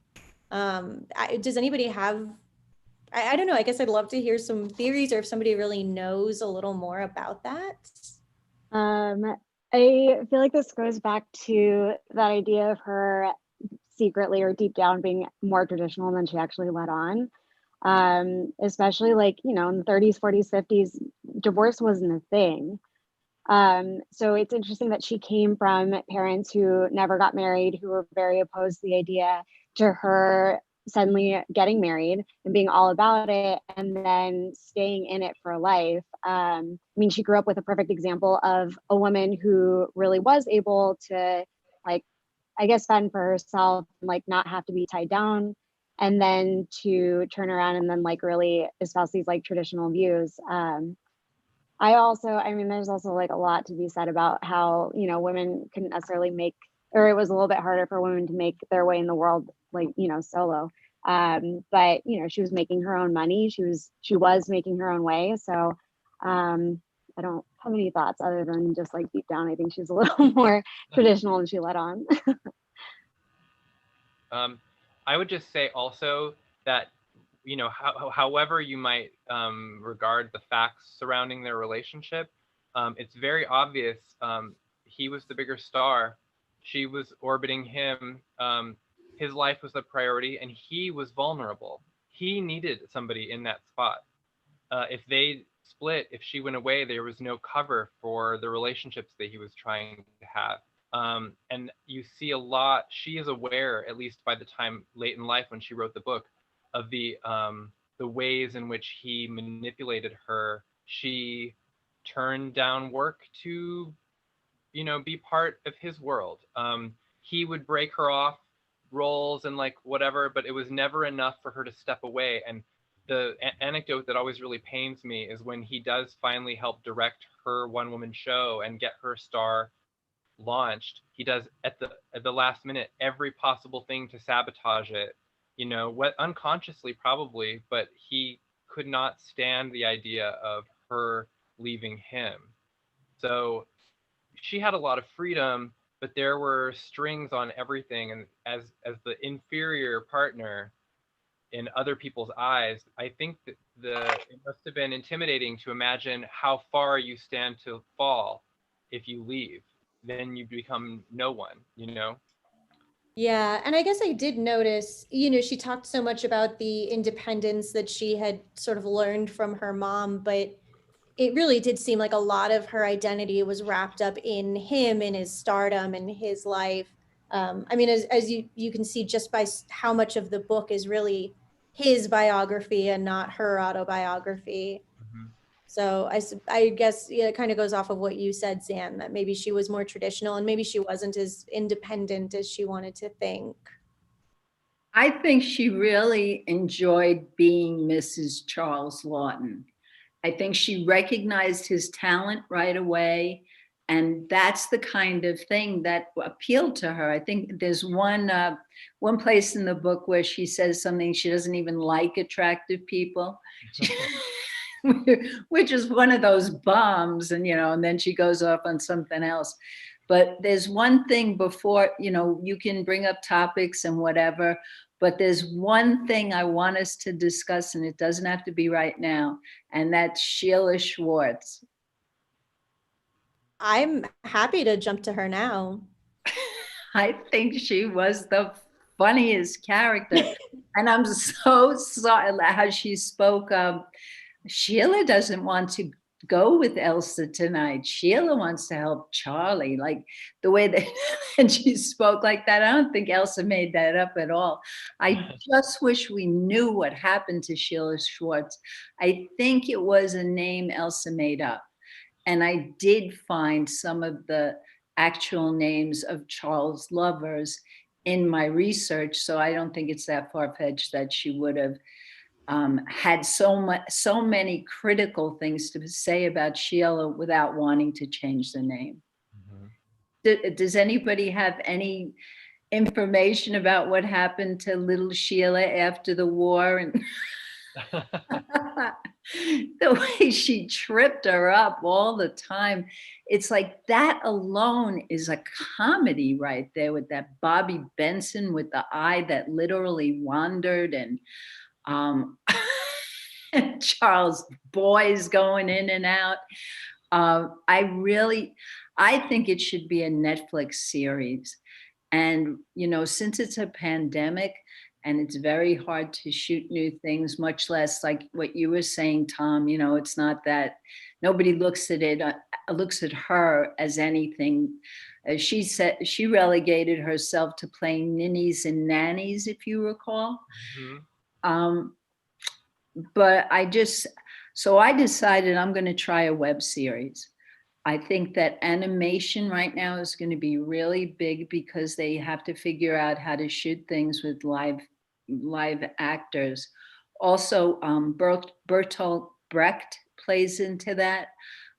Does anybody have, I don't know, I guess I'd love to hear some theories or if somebody really knows a little more about that. I feel like this goes back to that idea of her secretly or deep down being more traditional than she actually let on. Especially like, you know, in the 30s, 40s, 50s, divorce wasn't a thing. So it's interesting that she came from parents who never got married, who were very opposed to the idea, to her suddenly getting married and being all about it and then staying in it for life. I mean, she grew up with a perfect example of a woman who really was able to, like, I guess, fend for herself, like not have to be tied down, and then to turn around and then like really espouse these like traditional views. I mean, there's also like a lot to be said about how, you know, women couldn't necessarily make, or it was a little bit harder for women to make their way in the world, like, you know, solo. But, you know, she was making her own money. She was making her own way. So I don't have any thoughts other than just like deep down, I think she's a little more traditional than she let on. I would just say also that, you know, however you might regard the facts surrounding their relationship, it's very obvious he was the bigger star. She was orbiting him. His life was the priority, and he was vulnerable. He needed somebody in that spot. If they split, if she went away, there was no cover for the relationships that he was trying to have. And you see a lot, she is aware, at least by the time late in life when she wrote the book, of the ways in which he manipulated her. She turned down work to, you know, be part of his world. He would break her off roles and like whatever, but it was never enough for her to step away. And the anecdote that always really pains me is when he does finally help direct her one-woman show and get her star launched, he does at the last minute every possible thing to sabotage it, you know, what unconsciously probably, but he could not stand the idea of her leaving him. So she had a lot of freedom, but there were strings on everything, and as the inferior partner in other people's eyes, I think that it must have been intimidating to imagine how far you stand to fall if you leave. then you become no one, you know? Yeah, and I guess I did notice, she talked so much about the independence that she had sort of learned from her mom, but it really did seem like a lot of her identity was wrapped up in him, in his stardom, and his life. I mean, as you can see just by how much of the book is really his biography and not her autobiography. Mhm. So I guess it kind of goes off of what you said, Zan, that maybe she was more traditional and maybe she wasn't as independent as she wanted to think. I think she really enjoyed being Mrs. Charles Laughton. I think she recognized his talent right away. And that's the kind of thing that appealed to her. I think there's one place in the book where she says something, she doesn't even like attractive people, which is one of those bombs. And, and then she goes off on something else. But there's one thing before, you can bring up topics and whatever, but there's one thing I want us to discuss, and it doesn't have to be right now, and that's Sheila Schwartz. I'm happy to jump to her now. I think she was the funniest character. And I'm so sorry how she spoke. Sheila doesn't want to go with Elsa tonight. Sheila wants to help Charlie. Like the way that and she spoke like that. I don't think Elsa made that up at all. I just wish we knew what happened to Sheila Schwartz. I think it was a name Elsa made up. And I did find some of the actual names of Charles' lovers in my research. So I don't think it's that far-fetched that she would have had so many critical things to say about Sheila without wanting to change the name. Mm-hmm. Does anybody have any information about what happened to little Sheila after the war? And the way she tripped her up all the time. It's like that alone is a comedy right there with that Bobby Benson with the eye that literally wandered, and Charles Boys going in and out. I think it should be a Netflix series. And, since it's a pandemic and it's very hard to shoot new things, much less like what you were saying, Tom, it's not that nobody looks at it, looks at her as anything. She said she relegated herself to playing ninnies and nannies, if you recall. Mm-hmm. But I decided I'm going to try a web series. I think that animation right now is going to be really big because they have to figure out how to shoot things with live actors. Also, Bertolt Brecht plays into that.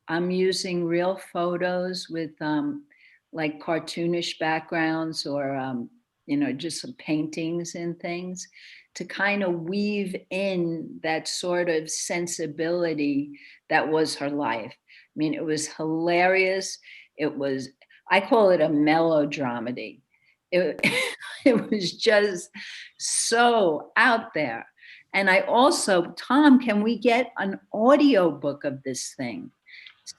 I'm using real photos with like cartoonish backgrounds or just some paintings and things to kind of weave in that sort of sensibility that was her life. I mean, it was hilarious. I call it a melodramedy. It was just so out there. And I also, Tom, can we get an audio book of this thing?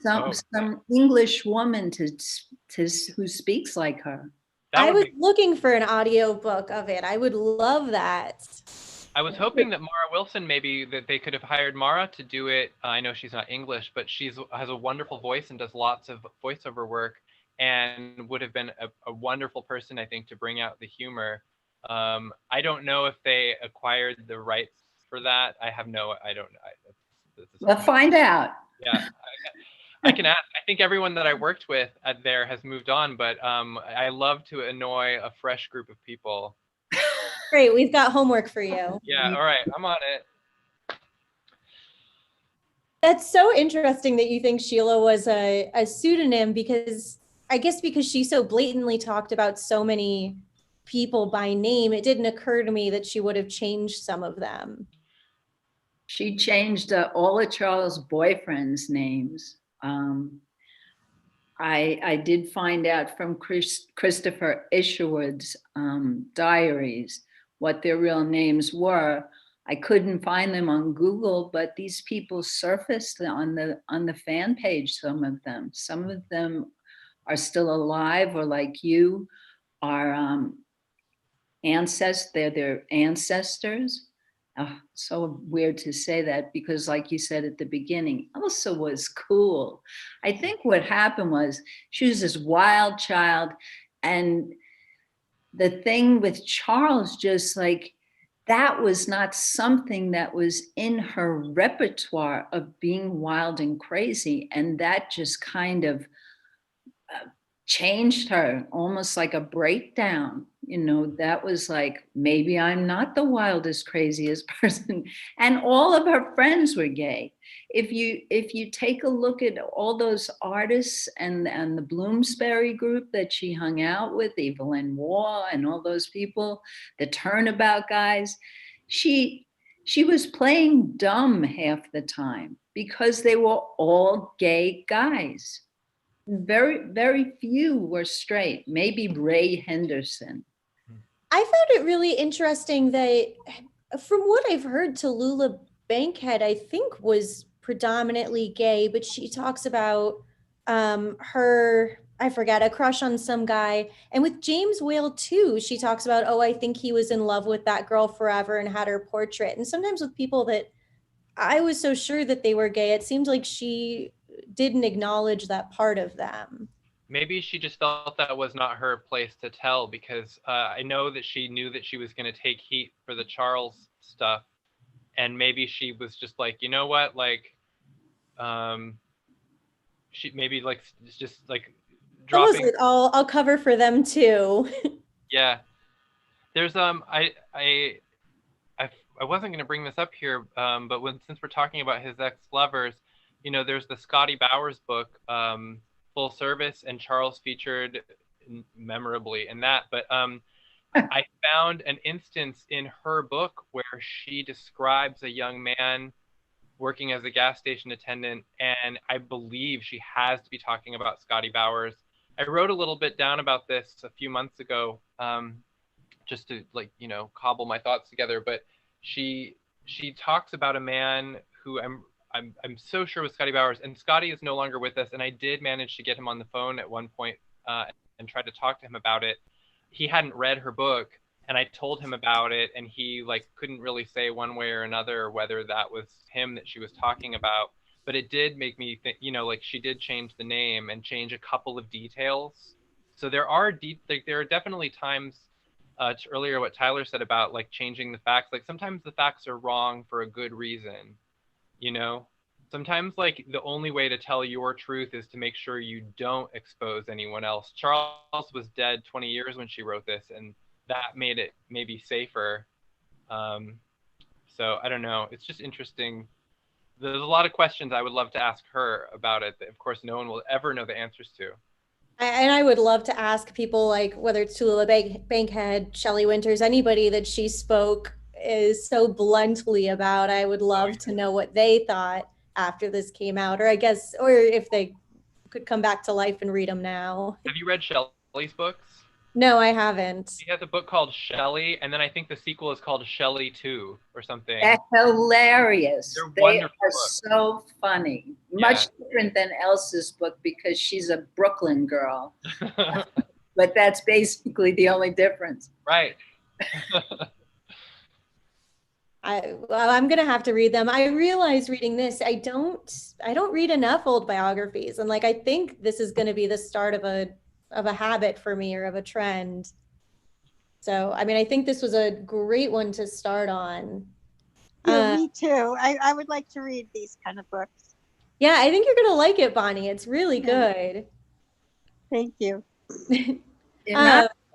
Some English woman who speaks like her. I was looking for an audio book of it. I would love that. I was hoping that Mara Wilson, maybe that they could have hired Mara to do it. I know she's not English, but has a wonderful voice and does lots of voiceover work, and would have been a wonderful person, I think, to bring out the humor. I don't know if they acquired the rights for that. I don't know. We'll find out. Yeah. I can ask. I think everyone that I worked with there has moved on, but I love to annoy a fresh group of people. Great, we've got homework for you. Yeah, all right, I'm on it. That's so interesting that you think Sheila was a pseudonym, because I guess because she so blatantly talked about so many people by name, it didn't occur to me that she would have changed some of them. She changed all of Charles' boyfriends' names. I did find out from Christopher Isherwood's diaries what their real names were. I couldn't find them on Google, but these people surfaced on the fan page. Some of them are still alive or like you are ancestors, they're their ancestors. So weird to say that because like you said at the beginning, Elsa was cool. I think what happened was she was this wild child, and the thing with Charles, just like that was not something that was in her repertoire of being wild and crazy. And that just kind of changed her, almost like a breakdown. You know, that was like, maybe I'm not the wildest, craziest person. And all of her friends were gay. If you take a look at all those artists and the Bloomsbury group that she hung out with, Evelyn Waugh and all those people, the Turnabout guys, she was playing dumb half the time because they were all gay guys. Very, very few were straight. Maybe Ray Henderson. I found it really interesting that, from what I've heard, Tallulah Bankhead, I think, was predominantly gay, but she talks about her, I forget, a crush on some guy. And with James Whale too, she talks about, oh, I think he was in love with that girl forever and had her portrait. And sometimes with people that I was so sure that they were gay, it seemed like she didn't acknowledge that part of them. Maybe she just felt that was not her place to tell, because I know that she knew that she was going to take heat for the Charles stuff, and maybe she was just like, you know what, like, she maybe like just like dropping. Like, I'll cover for them too. Yeah, there's I wasn't going to bring this up here, but since we're talking about his ex-lovers, you know, there's the Scottie Bowers book, Full Service, and Charles featured memorably in that. But I found an instance in her book where she describes a young man working as a gas station attendant, and I believe she has to be talking about Scottie Bowers. I wrote a little bit down about this a few months ago, just to, like, you know, cobble my thoughts together. But she talks about a man who I'm so sure was Scottie Bowers, and Scottie is no longer with us. And I did manage to get him on the phone at one point and tried to talk to him about it. He hadn't read her book, and I told him about it, and he like couldn't really say one way or another whether that was him that she was talking about. But it did make me think, you know, like she did change the name and change a couple of details. So there are there are definitely times, earlier what Tyler said about like changing the facts. Like sometimes the facts are wrong for a good reason. You know, sometimes like the only way to tell your truth is to make sure you don't expose anyone else. Charles was dead 20 years when she wrote this, and that made it maybe safer. So I don't know. It's just interesting. There's a lot of questions I would love to ask her about it that, of course, no one will ever know the answers to. And I would love to ask people, like, whether it's Tallulah Bankhead, Shelley Winters, anybody that she spoke is so bluntly about. I would love to know what they thought after this came out, or I guess, or if they could come back to life and read them now. Have you read Shelley's books? No, I haven't. She has a book called Shelley, and then I think the sequel is called Shelley 2 or something. They're hilarious. They're they wonderful are books. so funny. Yeah. Much different than Elsa's book because she's a Brooklyn girl. But that's basically the only difference. Right. I'm gonna have to read them. I realized reading this, I don't read enough old biographies, and like I think this is going to be the start of a habit for me, or of a trend. So I mean, I think this was a great one to start on. Yeah, me too. I would like to read these kind of books. Yeah, I think you're gonna like it, Bonnie. It's really good. Thank you.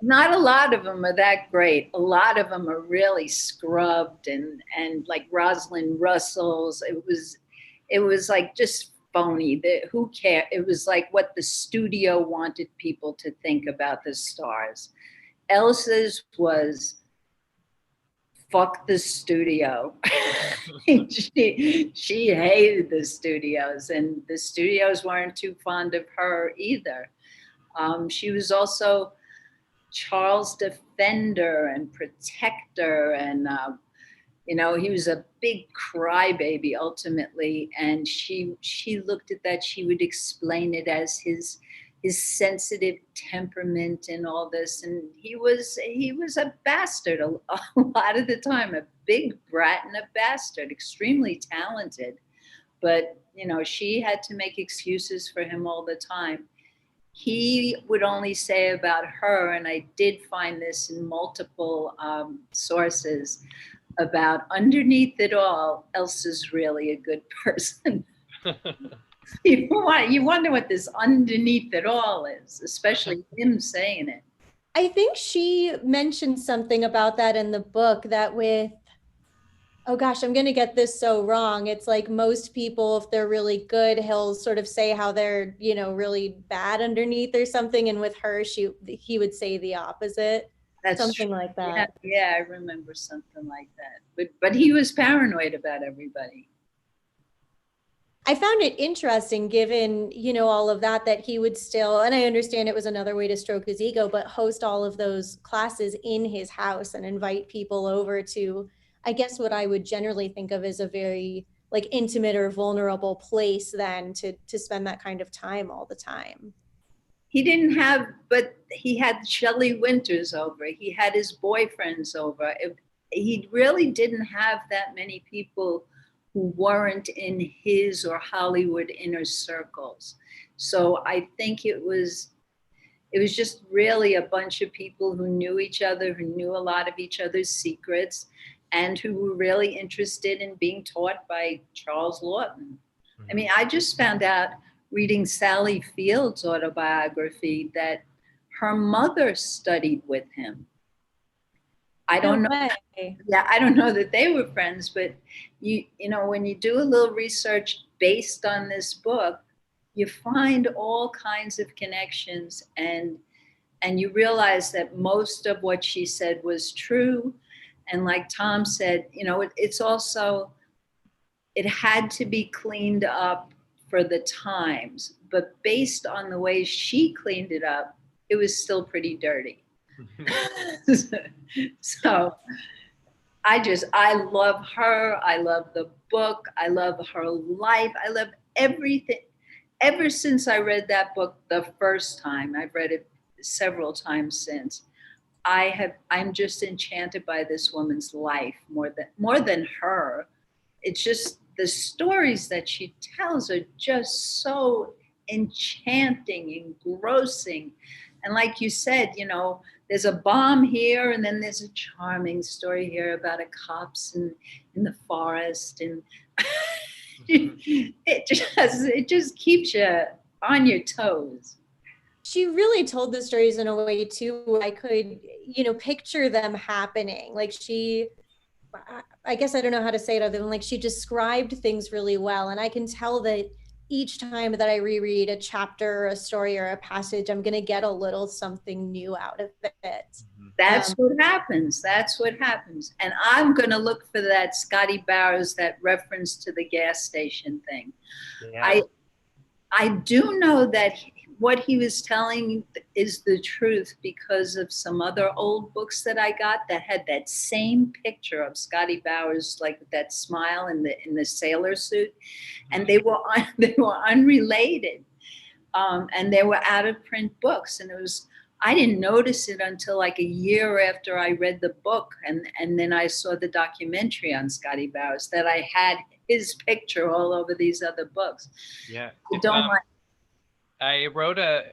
Not a lot of them are that great. A lot of them are really scrubbed and like Rosalind Russell's. It was like just phony. Who cared? It was like what the studio wanted people to think about the stars. Elsa's was fuck the studio. she hated the studios, and the studios weren't too fond of her either. She was also Charles' defender and protector, and you know, he was a big crybaby ultimately, and she looked at that. She would explain it as his his sensitive temperament and all this. And he was a bastard a lot of the time, a big brat and a bastard, extremely talented. But, you know, she had to make excuses for him all the time. He would only say about her, and I did find this in multiple sources, about underneath it all, Elsa's really a good person. You wonder what this underneath it all is, especially him saying it. I think she mentioned something about that in the book, that with, oh gosh, I'm going to get this so wrong. It's like most people, if they're really good, he'll sort of say how they're, you know, really bad underneath or something. And with her, he would say the opposite. That's something true. like that. Yeah, I remember something like that. But he was paranoid about everybody. I found it interesting, given, you know, all of that, that he would still, and I understand it was another way to stroke his ego, but host all of those classes in his house and invite people over to, I guess, what I would generally think of as a very like intimate or vulnerable place then to spend that kind of time all the time. He didn't have, but he had Shelley Winters over. He had his boyfriends over. He really didn't have that many people who weren't in his or Hollywood inner circles. So I think it was just really a bunch of people who knew each other, who knew a lot of each other's secrets, and who were really interested in being taught by Charles Laughton. I mean, I just found out reading Sally Field's autobiography that her mother studied with him. I don't know. Yeah, I don't know that they were friends, but you know, when you do a little research based on this book, you find all kinds of connections, and you realize that most of what she said was true. And like Tom said, you know, it's also, it had to be cleaned up for the times, but based on the way she cleaned it up, it was still pretty dirty. So I love her. I love the book. I love her life. I love everything. Ever since I read that book the first time, I've read it several times since, I'm just enchanted by this woman's life more than her. It's just the stories that she tells are just so enchanting, engrossing. And like you said, you know, there's a bomb here, and then there's a charming story here about a copse in the forest, and it just keeps you on your toes. She really told the stories in a way too where I could, you know, picture them happening. Like I guess I don't know how to say it other than like she described things really well. And I can tell that each time that I reread a chapter or a story or a passage, I'm going to get a little something new out of it. That's what happens. That's what happens. And I'm going to look for that Scottie Bowers, that reference to the gas station thing. Yeah. I do know that what he was telling is the truth because of some other old books that I got that had that same picture of Scottie Bowers, like with that smile in the sailor suit, and they were unrelated, and they were out of print books, and I didn't notice it until like a year after I read the book, and then I saw the documentary on Scottie Bowers that I had his picture all over these other books. Yeah. I wrote I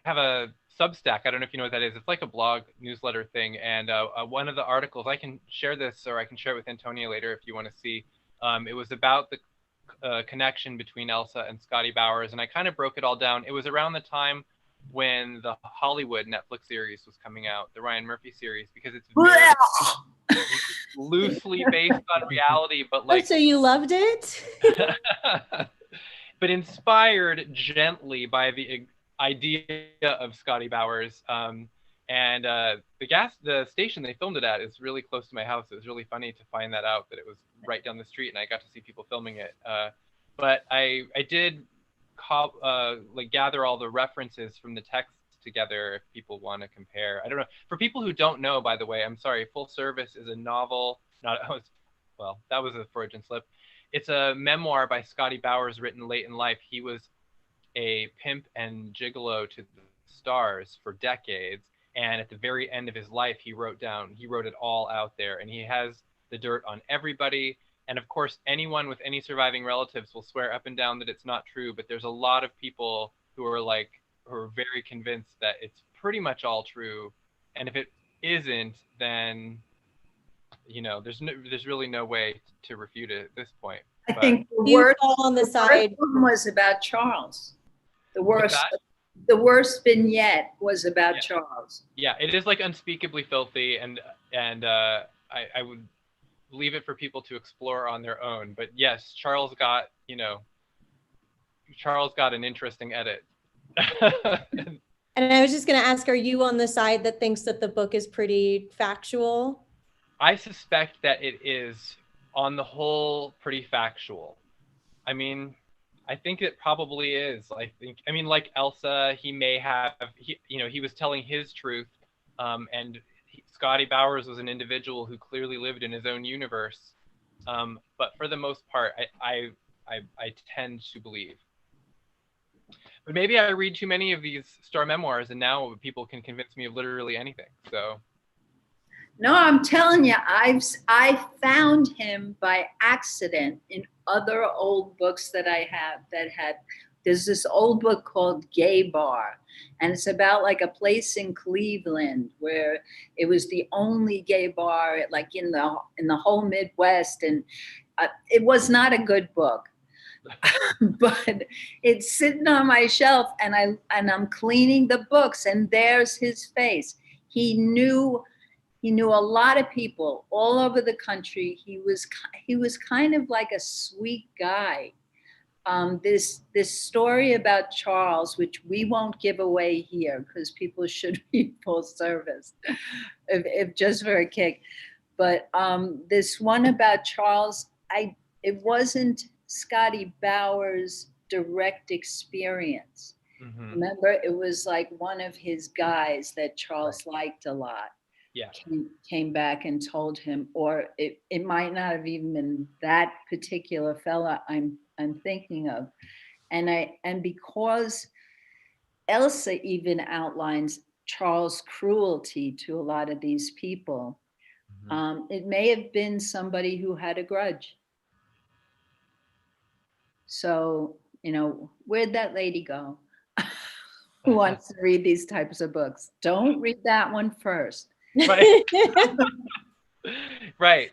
have a Substack. I don't know if you know what that is. It's like a blog newsletter thing. And one of the articles, I can share this, or I can share it with Antonia later if you want to see. It was about the connection between Elsa and Scottie Bowers. And I kind of broke it all down. It was around the time when the Hollywood Netflix series was coming out, the Ryan Murphy series, because it's very loosely based on reality, but like. Oh, so you loved it? But inspired gently by the idea of Scottie Bowers. And the station they filmed it at is really close to my house. It was really funny to find that out, that it was right down the street, and I got to see people filming it. But I did gather all the references from the text together if people want to compare. I don't know. For people who don't know, by the way, I'm sorry, Full Service is a novel. That was a Freudian slip. It's a memoir by Scottie Bowers written late in life. He was a pimp and gigolo to the stars for decades. And at the very end of his life, he wrote it all out there, and he has the dirt on everybody. And of course, anyone with any surviving relatives will swear up and down that it's not true. But there's a lot of people who are very convinced that it's pretty much all true. And if it isn't, then there's really no way to refute it at this point. I think the You worst, fall on the worst side. one was about Charles. What's that? The worst vignette was about Yeah. Charles. Yeah, it is like unspeakably filthy, and I would leave it for people to explore on their own. But yes, Charles got an interesting edit. And I was just going to ask, are you on the side that thinks that the book is pretty factual? I suspect that it is, on the whole, pretty factual. I mean, I think it probably is. Like Elsa, he was telling his truth, and Scottie Bowers was an individual who clearly lived in his own universe. But for the most part, I tend to believe. But maybe I read too many of these star memoirs, and now people can convince me of literally anything. So. No, I'm telling you, I found him by accident in other old books that I have there's this old book called Gay Bar, and it's about like a place in Cleveland where it was the only gay bar like in the whole Midwest, and it was not a good book. But it's sitting on my shelf, and I'm cleaning the books, and there's his face. He knew a lot of people all over the country. He was kind of like a sweet guy. This story about Charles, which we won't give away here because people should read full service, if just for a kick. But this one about Charles, it wasn't Scottie Bowers' direct experience. Mm-hmm. Remember, it was like one of his guys that Charles liked a lot. Yeah. Came back and told him, or it might not have even been that particular fella I'm thinking of. And because Elsa even outlines Charles' cruelty to a lot of these people, it may have been somebody who had a grudge. So, where'd that lady go? Who wants to read these types of books? Don't read that one first. Right. Right.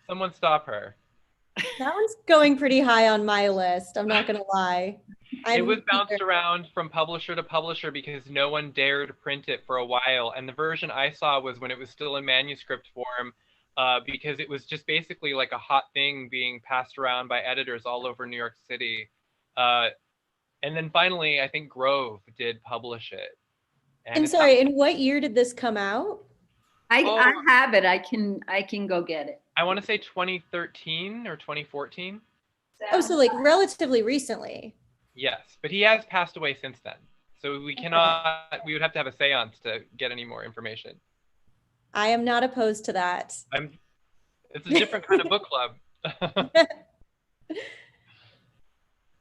Someone stop her. That one's going pretty high on my list. I'm not going to lie. It was bounced around from publisher to publisher because no one dared print it for a while. And the version I saw was when it was still in manuscript form, because it was just basically like a hot thing being passed around by editors all over New York City. And then finally, I think Grove did publish it. And sorry, in what year did this come out? I have it. I can go get it. I want to say 2013 or 2014. Oh, so like relatively recently. Yes, but he has passed away since then. So we would have to have a seance to get any more information. I am not opposed to that. It's a different kind of book club.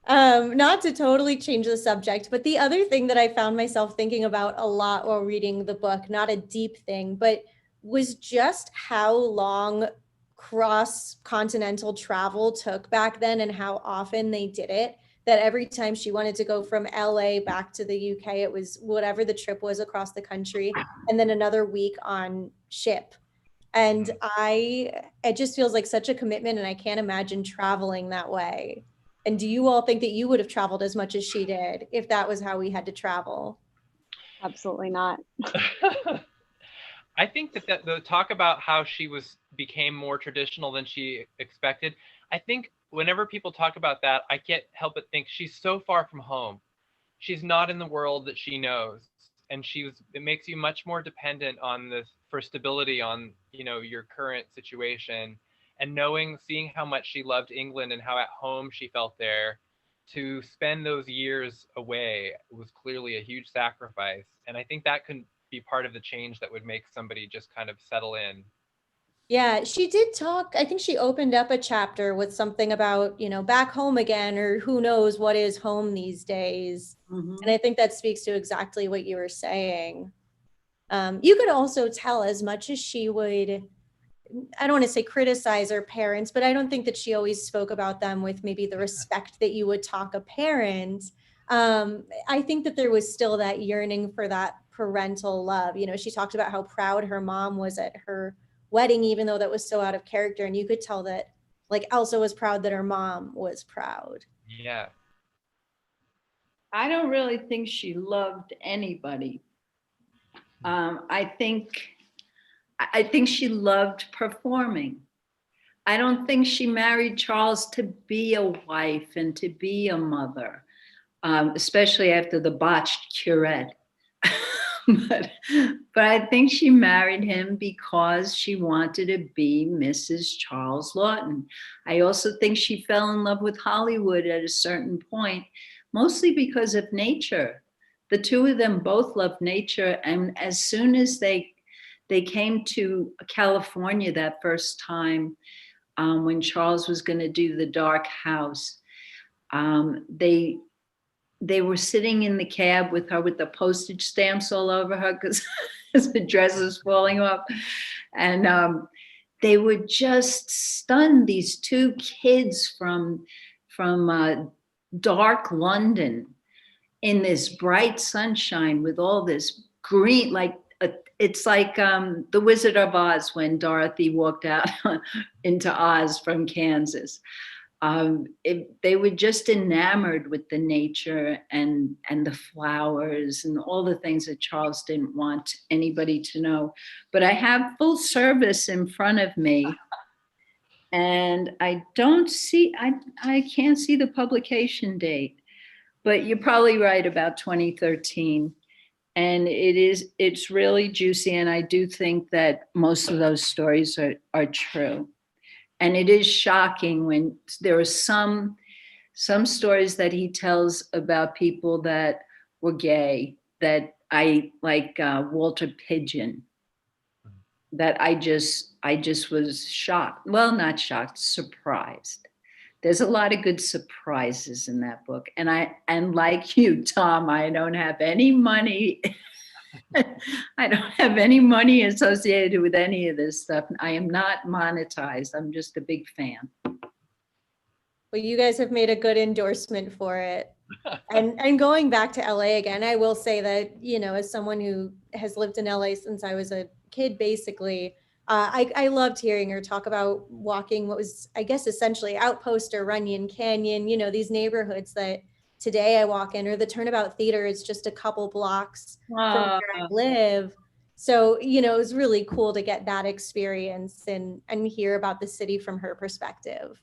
Not to totally change the subject, but the other thing that I found myself thinking about a lot while reading the book, not a deep thing, but was just how long cross-continental travel took back then and how often they did it. That every time she wanted to go from LA back to the UK, it was whatever the trip was across the country, and then another week on ship. And it just feels like such a commitment, and I can't imagine traveling that way. And do you all think that you would have traveled as much as she did if that was how we had to travel? Absolutely not. I think that the talk about how she became more traditional than she expected, I think whenever people talk about that, I can't help but think she's so far from home. She's not in the world that she knows. And it makes you much more dependent on this for stability on, your current situation. And seeing how much she loved England and how at home she felt there, to spend those years away was clearly a huge sacrifice. And I think that could be part of the change that would make somebody just kind of settle in. Yeah, she did talk. I think she opened up a chapter with something about, back home again, or who knows what is home these days. And I think that speaks to exactly what you were saying. You could also tell, as much as she would, I don't want to say criticize her parents, but I don't think that she always spoke about them with maybe the respect that you would talk a parent. I think that there was still that yearning for that parental love. She talked about how proud her mom was at her wedding, even though that was so out of character. And you could tell that, like, Elsa was proud that her mom was proud. Yeah. I don't really think she loved anybody. I think she loved performing. I don't think she married Charles to be a wife and to be a mother, especially after the botched curette. but I think she married him because she wanted to be Mrs. Charles Laughton. I also think she fell in love with Hollywood at a certain point, mostly because of nature. The two of them both loved nature, and as soon as they came to California that first time, when Charles was going to do The Dark House, they were sitting in the cab with her with the postage stamps all over her because the dress was falling off. And they were just stunned, these two kids from dark London in this bright sunshine with all this green, it's like the Wizard of Oz when Dorothy walked out into Oz from Kansas. They were just enamored with the nature and the flowers and all the things that Charles didn't want anybody to know. But I have full service in front of me, and I can't see the publication date, but you're probably right about 2013. And it's really juicy. And I do think that most of those stories are true. And it is shocking when there are some stories that he tells about people that were gay, that I like, Walter Pidgeon, that I just was shocked. Well, not shocked, surprised. There's a lot of good surprises in that book. And like you, Tom, I don't have any money. I don't have any money associated with any of this stuff. I am not monetized. I'm just a big fan. Well, you guys have made a good endorsement for it. And going back to LA again, I will say that, as someone who has lived in LA since I was a kid, basically, I loved hearing her talk about walking what was, I guess, essentially Outpost or Runyon Canyon, these neighborhoods that today I walk in, or the Turnabout Theater is just a couple blocks from where I live. So, it was really cool to get that experience and hear about the city from her perspective.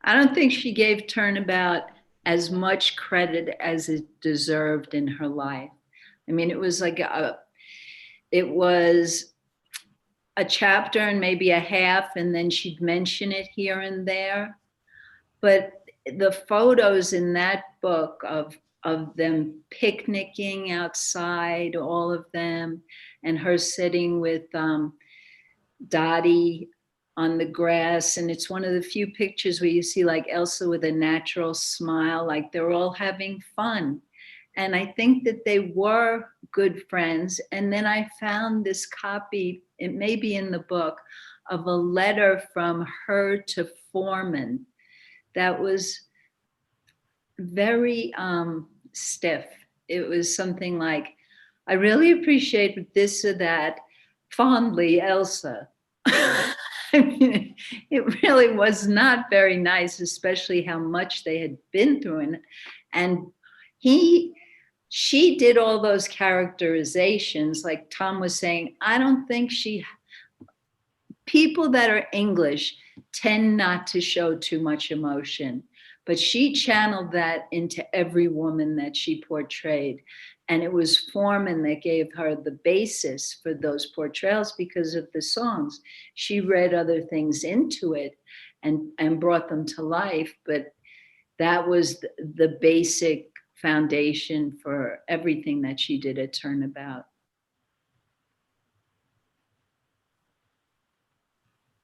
I don't think she gave Turnabout as much credit as it deserved in her life. I mean, it was like it was a chapter and maybe a half, and then she'd mention it here and there. But the photos in that book of them picnicking outside, all of them, and her sitting with Dottie on the grass. And it's one of the few pictures where you see like Elsa with a natural smile, like they're all having fun. And I think that they were good friends. And then I found this copy, it may be in the book, of a letter from her to Foreman that was very stiff. It was something like, I really appreciate this or that, fondly, Elsa. I mean, it really was not very nice, especially how much they had been through. And she did all those characterizations, like Tom was saying. I don't think people that are English tend not to show too much emotion, but she channeled that into every woman that she portrayed. And it was Foreman that gave her the basis for those portrayals because of the songs. She read other things into it and brought them to life, but that was the basic foundation for everything that she did at Turnabout.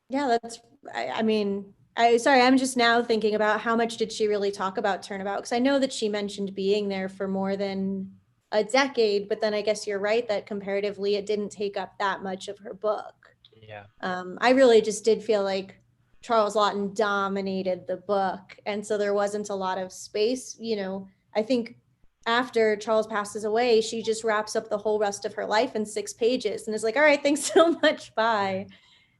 Yeah, that's, I mean, sorry, I'm just now thinking about how much did she really talk about Turnabout? Because I know that she mentioned being there for more than a decade, but then I guess you're right that comparatively it didn't take up that much of her book. Yeah. I really just did feel like Charles Laughton dominated the book. And so there wasn't a lot of space. You know, I think after Charles passes away, she just wraps up the whole rest of her life in 6 pages and is like, all right, thanks so much. Bye.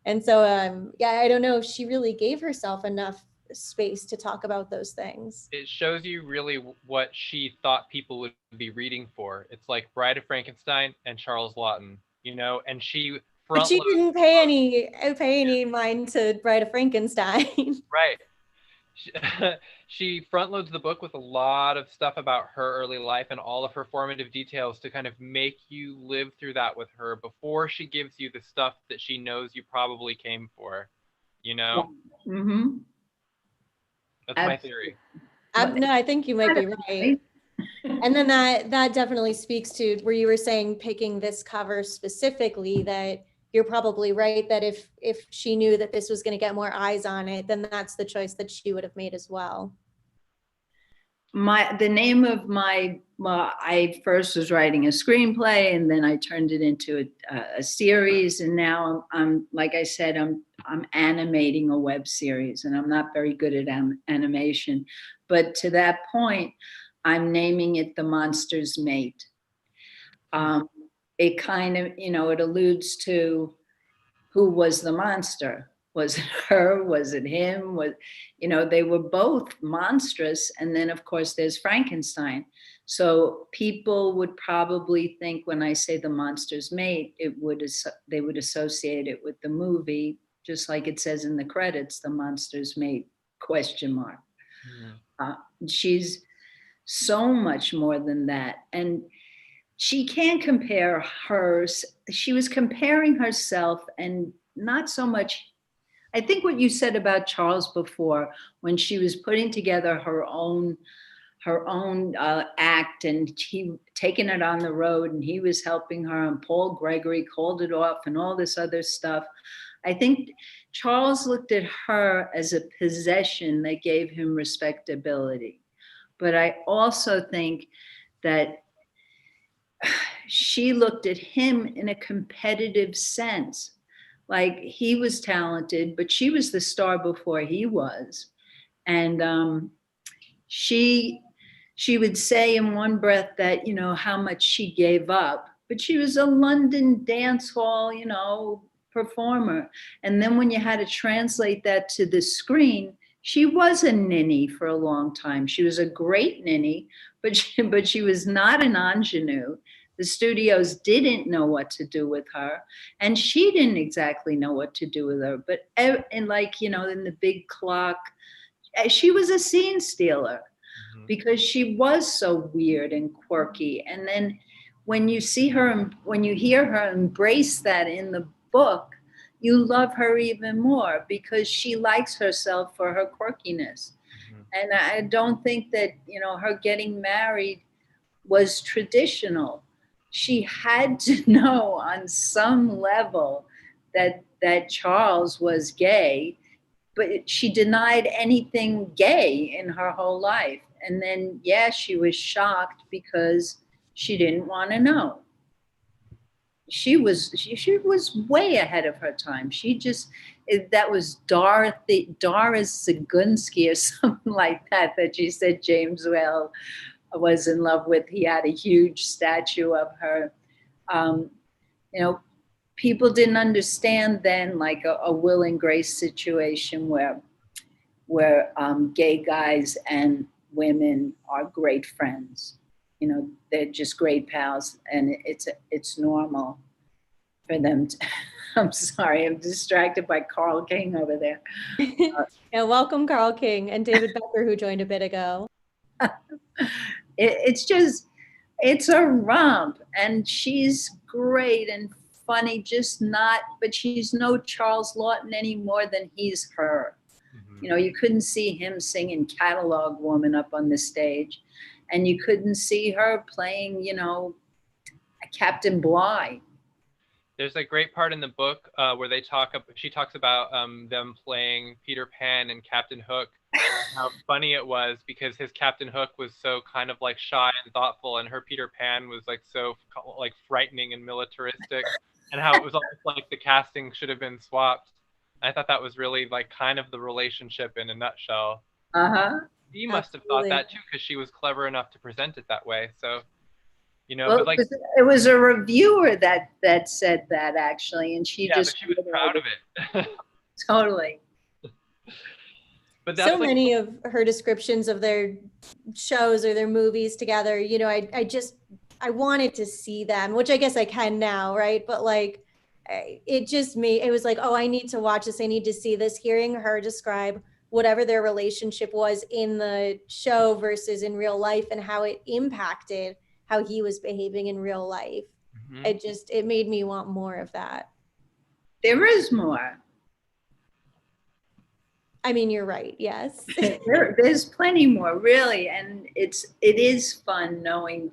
And so, yeah, I don't know if she really gave herself enough space to talk about those things. It shows you really what she thought people would be reading for. It's like Bride of Frankenstein and Charles Laughton, you know, and she But she didn't pay any mind to Bride of Frankenstein. Right. She front loads the book with a lot of stuff about her early life and all of her formative details to kind of make you live through that with her before she gives you the stuff that she knows you probably came for, you know? Mm-hmm. That's my theory. No, I think you might be right. And then that definitely speaks to where you were saying picking this cover specifically, that you're probably right that if she knew that this was going to get more eyes on it, then that's the choice that she would have made as well. The name of I first was writing a screenplay, and then I turned it into a series, and now I'm like I said, I'm animating a web series, and I'm not very good at animation, but to that point, I'm naming it The Monster's Mate. It kind of, it alludes to who was the monster. Was it her? Was it him? They were both monstrous. And then, of course, there's Frankenstein. So people would probably think when I say The Monster's Mate, they would associate it with the movie, just like it says in the credits, The Monster's Mate, ? Mm-hmm. She's so much more than that. And she can't compare she was comparing herself and not so much. I think what you said about Charles before, when she was putting together her own act, and he taking it on the road, and he was helping her, and Paul Gregory called it off, and all this other stuff. I think Charles looked at her as a possession that gave him respectability. But I also think that she looked at him in a competitive sense. Like, he was talented, but she was the star before he was. And she would say in one breath that, how much she gave up, but she was a London dance hall, performer. And then when you had to translate that to the screen, she was a ninny for a long time. She was a great ninny, but she was not an ingenue. The studios didn't know what to do with her, and she didn't exactly know what to do with her. But in in The Big Clock, she was a scene stealer, mm-hmm. because she was so weird and quirky. And then when you see her, when you hear her embrace that in the book, you love her even more because she likes herself for her quirkiness. Mm-hmm. And I don't think that, her getting married was traditional. She had to know on some level that Charles was gay, but she denied anything gay in her whole life. And then, she was shocked because she didn't want to know. She was way ahead of her time. That was Doris Zagunski or something like that she said James Whale was in love with. He had a huge statue of her. People didn't understand then, like a Will and Grace situation where gay guys and women are great friends. They're just great pals, and it's normal for them to. I'm sorry, I'm distracted by Carl King over there. Yeah, welcome Carl King and David Becker, who joined a bit ago. It's a romp, and she's great and funny, but she's no Charles Laughton any more than he's her. Mm-hmm. You couldn't see him singing Catalog Woman up on the stage, and you couldn't see her playing, Captain Bligh. There's a great part in the book where she talks about them playing Peter Pan and Captain Hook, how funny it was because his Captain Hook was so kind of like shy and thoughtful, and her Peter Pan was like so like frightening and militaristic, and how it was almost like the casting should have been swapped. I thought that was really like kind of the relationship in a nutshell. Uh-huh. She must have thought that too because she was clever enough to present it that way. So, you know, Well, but like it was a reviewer that said that actually, and she yeah, just but she was proud of it. Totally. But that's so like, many of her descriptions of their shows or their movies together, you know, I wanted to see them, which I guess I can now, right? But like, it was like, oh, I need to watch this. I need to see this. Hearing her describe whatever their relationship was in the show versus in real life and how it impacted how he was behaving in real life. It made me want more of that. There is more. I mean, you're right. Yes. There's plenty more, really, and it is fun knowing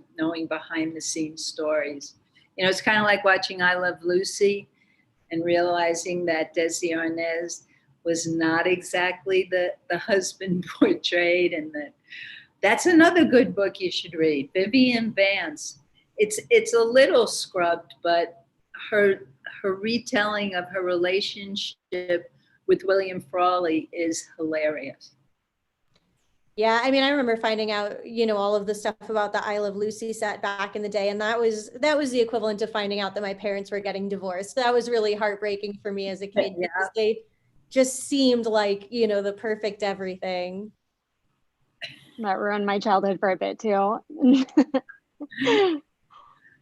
behind the scenes stories. You know, it's kind of like watching I Love Lucy and realizing that Desi Arnaz was not exactly the husband portrayed, and that's another good book you should read. Vivian Vance. It's a little scrubbed, but her retelling of her relationship with William Frawley is hilarious. Yeah, I mean, I remember finding out, you know, all of the stuff about the I Love Lucy set back in the day, and that was the equivalent of finding out that my parents were getting divorced. That was really heartbreaking for me as a kid because they just seemed like, you know, the perfect everything. That ruined my childhood for a bit too.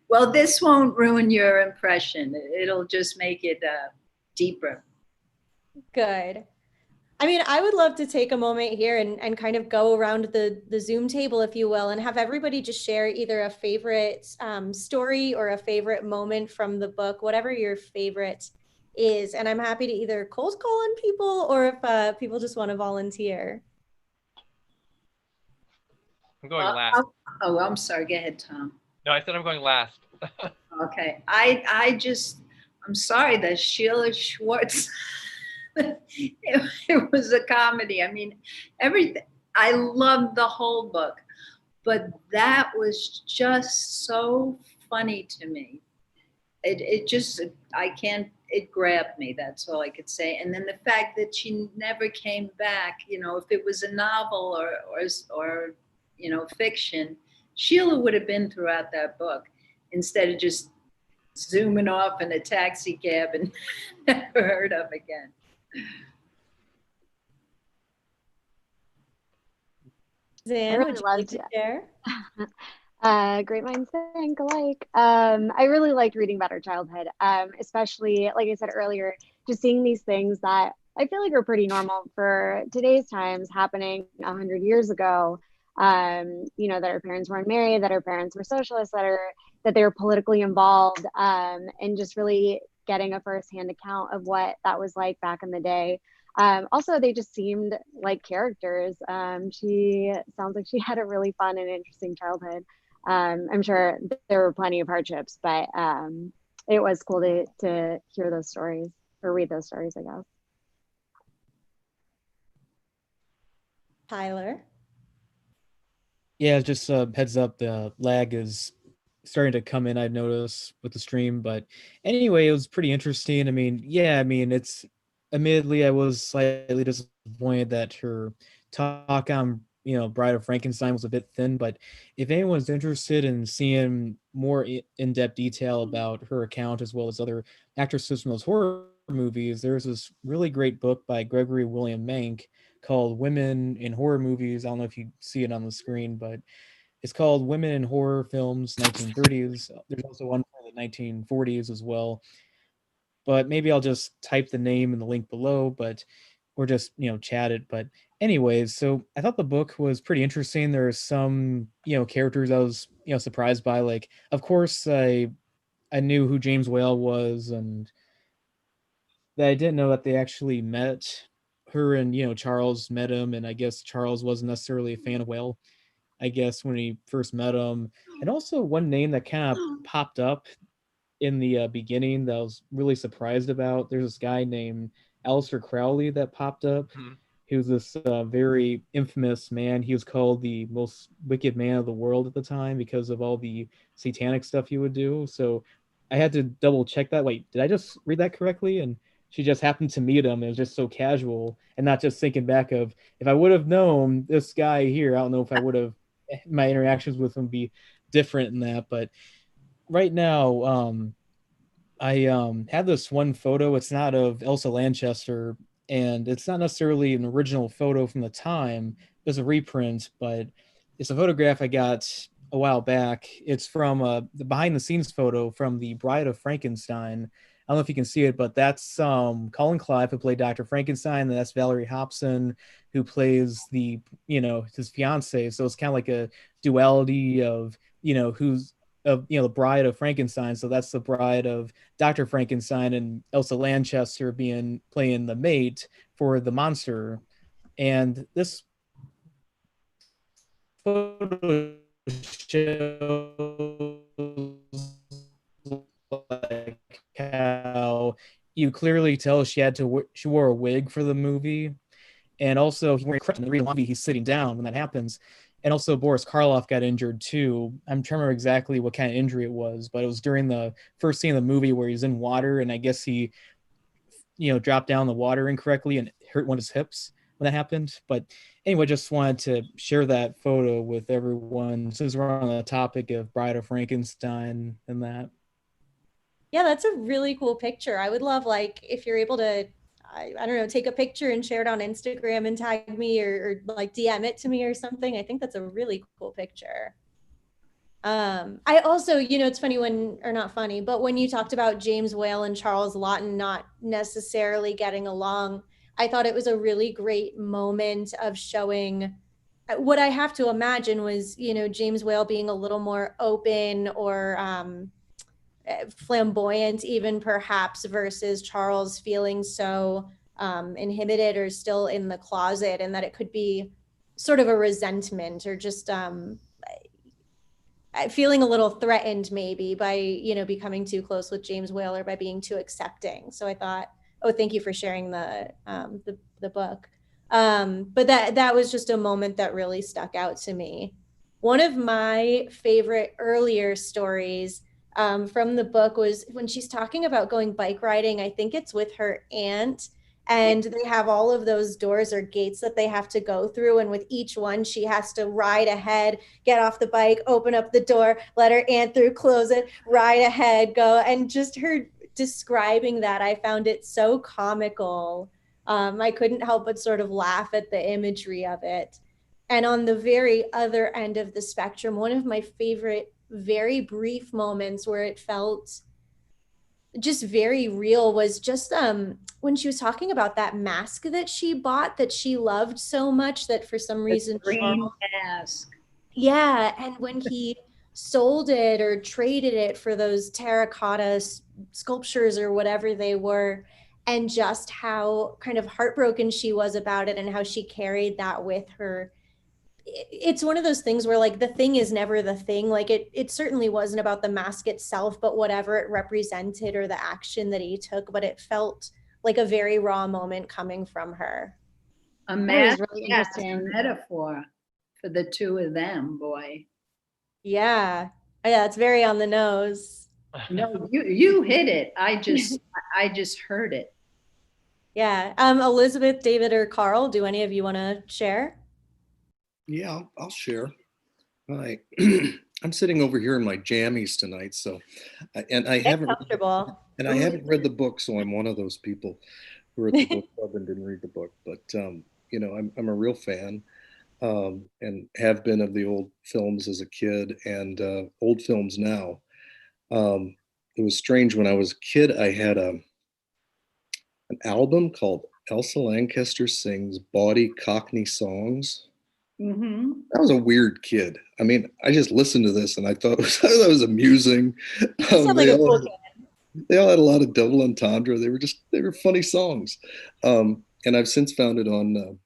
Well, this won't ruin your impression. It'll just make it deeper. Good. I mean, I would love to take a moment here and kind of go around the Zoom table, if you will, and have everybody just share either a favorite story or a favorite moment from the book, whatever your favorite is. And I'm happy to either cold call on people or if people just want to volunteer. I'm going last. I'm sorry. Go ahead, Tom. No, I said I'm going last. Okay. I'm sorry that Sheila Schwartz, it was a comedy. I mean, everything. I loved the whole book, but that was just so funny to me. It grabbed me. That's all I could say. And then the fact that she never came back, you know, if it was a novel or you know, fiction, Sheila would have been throughout that book instead of just zooming off in a taxi cab and never heard of again. Zan, would you like to share? Great minds think alike. I really liked reading about her childhood, especially, like I said earlier, just seeing these things that I feel like are pretty normal for today's times happening 100 years ago. You know, that her parents weren't married, that her parents were socialists, that they were politically involved, and just really getting a firsthand account of what that was like back in the day. Also, they just seemed like characters. She sounds like she had a really fun and interesting childhood. I'm sure there were plenty of hardships, but it was cool to hear those stories or read those stories, I guess. Tyler? Yeah, just heads up, the lag is starting to come in, I've noticed, with the stream. But anyway, it was pretty interesting. I mean, yeah, I mean, it's admittedly, I was slightly disappointed that her talk on, you know, Bride of Frankenstein was a bit thin. But if anyone's interested in seeing more in-depth detail about her account as well as other actresses from those horror movies, there's this really great book by Gregory William Mank called Women in Horror Movies. I don't know if you see it on the screen, but it's called Women in Horror Films 1930s. There's also one for the 1940s as well. But maybe I'll just type the name in the link below, but or just, you know, chat it. But anyways, so I thought the book was pretty interesting. There are some, you know, characters I was, you know, surprised by. Like, of course, I knew who James Whale was, and that I didn't know that they actually met. Her and, you know, Charles met him, and I guess Charles wasn't necessarily a fan of Whale, I guess, when he first met him. And also one name that kind of popped up in the beginning that I was really surprised about. There's this guy named Aleister Crowley that popped up. Mhm. He was this very infamous man. He was called the most wicked man of the world at the time because of all the satanic stuff he would do. So I had to double check that. Wait, did I just read that correctly? And she just happened to meet him. It was just so casual and not just thinking back of if I would have known this guy here, I don't know if I would have my interactions with him be different in that. But right now, I have this one photo. It's not of Elsa Lanchester, and it's not necessarily an original photo from the time. It's a reprint, but it's a photograph I got a while back. It's from the behind the scenes photo from the Bride of Frankenstein. I don't know if you can see it, but that's Colin Clive, who played Dr. Frankenstein, and that's Valerie Hobson, who plays the his fiance. So it's kind of like a duality of who's of the Bride of Frankenstein. So that's the bride of Dr. Frankenstein, and Elsa Lanchester playing the mate for the monster. And this photo shows like how you clearly tell she wore a wig for the movie, and also he's wearing a in the lobby. He's sitting down when that happens. And also Boris Karloff got injured too. I'm trying to remember exactly what kind of injury it was, but it was during the first scene of the movie where he's in water, and I guess he, dropped down the water incorrectly and hurt one of his hips when that happened. But anyway, just wanted to share that photo with everyone since we're on the topic of Bride of Frankenstein and that. Yeah, that's a really cool picture. I would love, like, if you're able to, I don't know, take a picture and share it on Instagram and tag me, or like DM it to me or something. I think that's a really cool picture. I also, it's funny or not funny, but when you talked about James Whale and Charles Laughton not necessarily getting along, I thought it was a really great moment of showing what I have to imagine was, James Whale being a little more open or flamboyant, even perhaps, versus Charles feeling so inhibited or still in the closet, and that it could be sort of a resentment or just feeling a little threatened maybe by becoming too close with James Whale or by being too accepting. So I thought, oh, thank you for sharing the book. But that was just a moment that really stuck out to me. One of my favorite earlier stories from the book was when she's talking about going bike riding. I think it's with her aunt, and they have all of those doors or gates that they have to go through, and with each one she has to ride ahead, get off the bike, open up the door, let her aunt through, close it, ride ahead, go. And just her describing that, I found it so comical. I couldn't help but sort of laugh at the imagery of it. And on the very other end of the spectrum, one of my favorite very brief moments where it felt just very real was just when she was talking about that mask that she bought that she loved so much that for some reason green mask. Yeah, and when he sold it or traded it for those terracotta sculptures or whatever they were, and just how kind of heartbroken she was about it and how she carried that with her. It's one of those things where, like, the thing is never the thing. Like, it certainly wasn't about the mask itself, but whatever it represented or the action that he took. But it felt like a very raw moment coming from her. A mask, really yeah, interesting. a metaphor for the two of them, boy. Yeah, it's very on the nose. No, you hit it. I just heard it. Yeah. Elizabeth, David, or Carl, do any of you want to share? Yeah, I'll share. Hi. I'm sitting over here in my jammies tonight, so and I haven't comfortable. and I haven't read the book, so I'm one of those people who are at the book club and didn't read the book. But I'm a real fan, and have been of the old films as a kid and old films now. It was strange when I was a kid. I had an album called Elsa Lanchester Sings Bawdy Cockney Songs. Mm-hmm. I was a weird kid. I mean, I just listened to this and I thought that was amusing. They all had a lot of double entendre. They were funny songs. And I've since found it on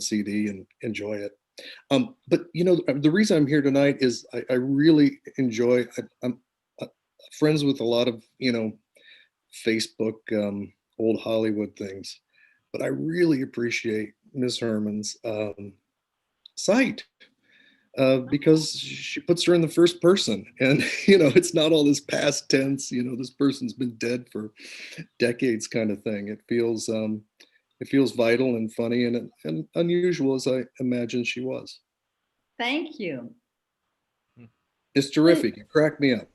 CD and enjoy it. But the reason I'm here tonight is I really enjoy. friends with a lot of, Facebook, old Hollywood things, but I really appreciate Miss Herman's site. Because she puts her in the first person, and it's not all this past tense, this person's been dead for decades kind of thing. It feels vital and funny and unusual, as I imagine she was. Thank you. It's terrific. It cracked me up.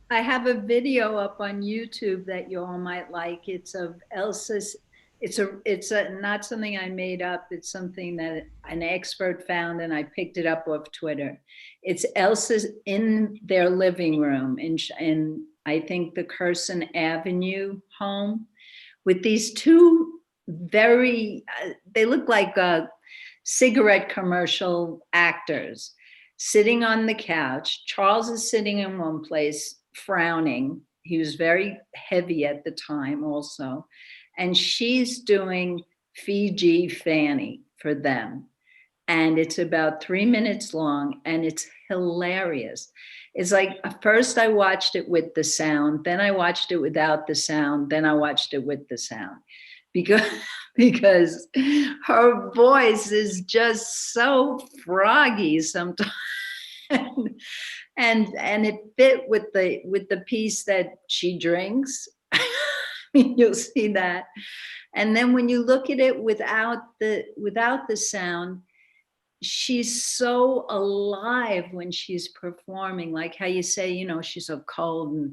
I have a video up on YouTube that you all might like. It's of Elsa's. It's not something I made up. It's something that an expert found, and I picked it up off Twitter. It's Elsa's in their living room in I think the Curson Avenue home, with these two very they look like cigarette commercial actors sitting on the couch. Charles is sitting in one place, frowning. He was very heavy at the time also. And she's doing Fiji Fanny for them. And it's about 3 minutes long, and it's hilarious. It's like, first I watched it with the sound, then I watched it without the sound, then I watched it with the sound. Because her voice is just so froggy sometimes. and it fit with the piece that she drinks. You'll see that. And then when you look at it without the sound, she's so alive when she's performing, like how you say, she's so cold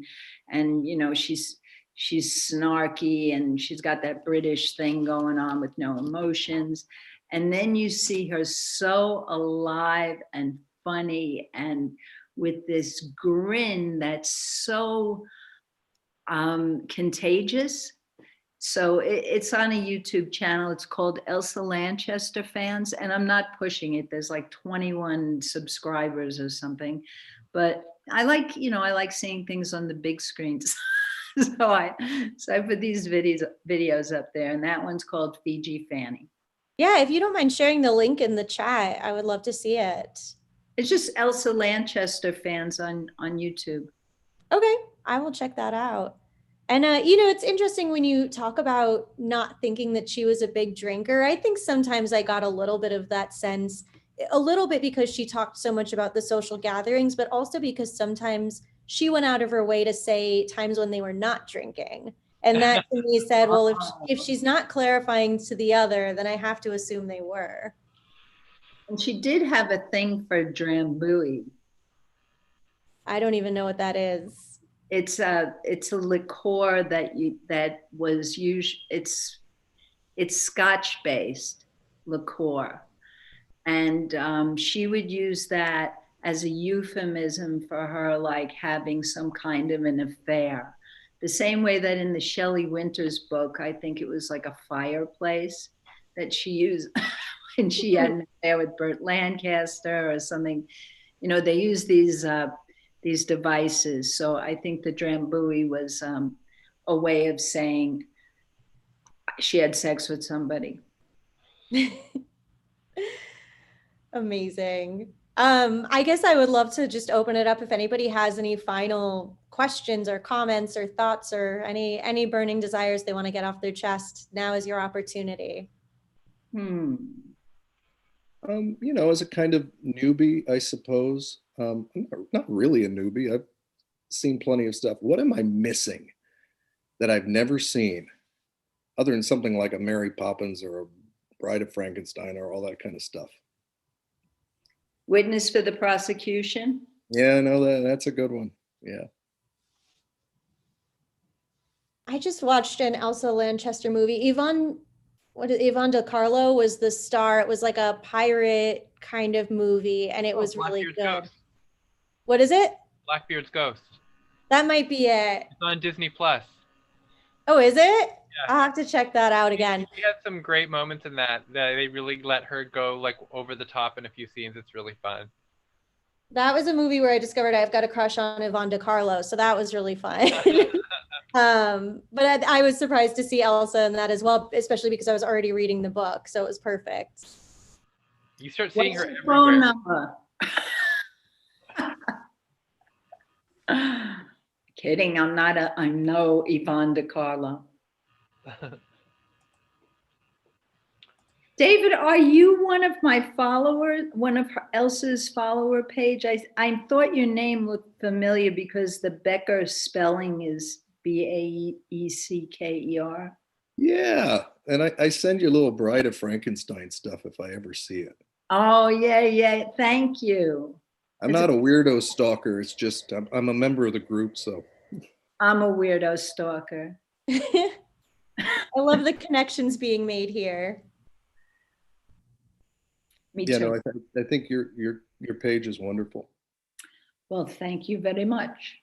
and she's snarky, and she's got that British thing going on with no emotions. And then you see her so alive and funny, and with this grin that's so contagious. So it's on a YouTube channel. It's called Elsa Lanchester Fans, and I'm not pushing it. There's like 21 subscribers or something, but I like seeing things on the big screens. so I put these videos up there, and that one's called Fiji Fanny. Yeah, if you don't mind sharing the link in the chat, I would love to see it. It's just Elsa Lanchester Fans on YouTube. Okay, I will check that out. And, it's interesting when you talk about not thinking that she was a big drinker. I think sometimes I got a little bit of that sense, a little bit because she talked so much about the social gatherings, but also because sometimes she went out of her way to say times when they were not drinking. And that to me said, well, if she's not clarifying to the other, then I have to assume they were. And she did have a thing for Drambuie. I don't even know what that is. It's a liqueur that was used. It's Scotch based liqueur, and she would use that as a euphemism for her, like having some kind of an affair. The same way that in the Shelley Winters book, I think it was like a fireplace that she used when she had an affair with Burt Lancaster or something. They use these devices. So I think the Drambuie was a way of saying she had sex with somebody. Amazing. I guess I would love to just open it up if anybody has any final questions or comments or thoughts or any burning desires they want to get off their chest. Now is your opportunity. As a kind of newbie, I suppose, I'm not really a newbie. I've seen plenty of stuff. What am I missing that I've never seen other than something like a Mary Poppins or a Bride of Frankenstein or all that kind of stuff? Witness for the Prosecution? Yeah, no, that's a good one. Yeah. I just watched an Elsa Lanchester movie. Yvonne De Carlo was the star. It was like a pirate kind of movie, and it was really good. Ghost. What is it? Blackbeard's Ghost. That might be it. It's on Disney Plus. Oh, is it? Yeah. I'll have to check that out again. She had some great moments in that they really let her go like over the top in a few scenes. It's really fun. That was a movie where I discovered I've got a crush on Yvonne De Carlo, so that was really fun. But I was surprised to see Elsa in that as well, especially because I was already reading the book, so it was perfect. You start seeing her everywhere. Phone number? Kidding, I'm no Yvonne de Carlo. David, are you one of my followers, one of Elsa's follower page? I thought your name looked familiar because the Becker spelling is Baecker. Yeah, and I send you a little Bride of Frankenstein stuff if I ever see it. Oh, yeah. Thank you. I'm not a weirdo stalker. It's just I'm a member of the group, so. I'm a weirdo stalker. I love the connections being made here. Me Yeah, too. no, I think your page is wonderful. Well, thank you very much.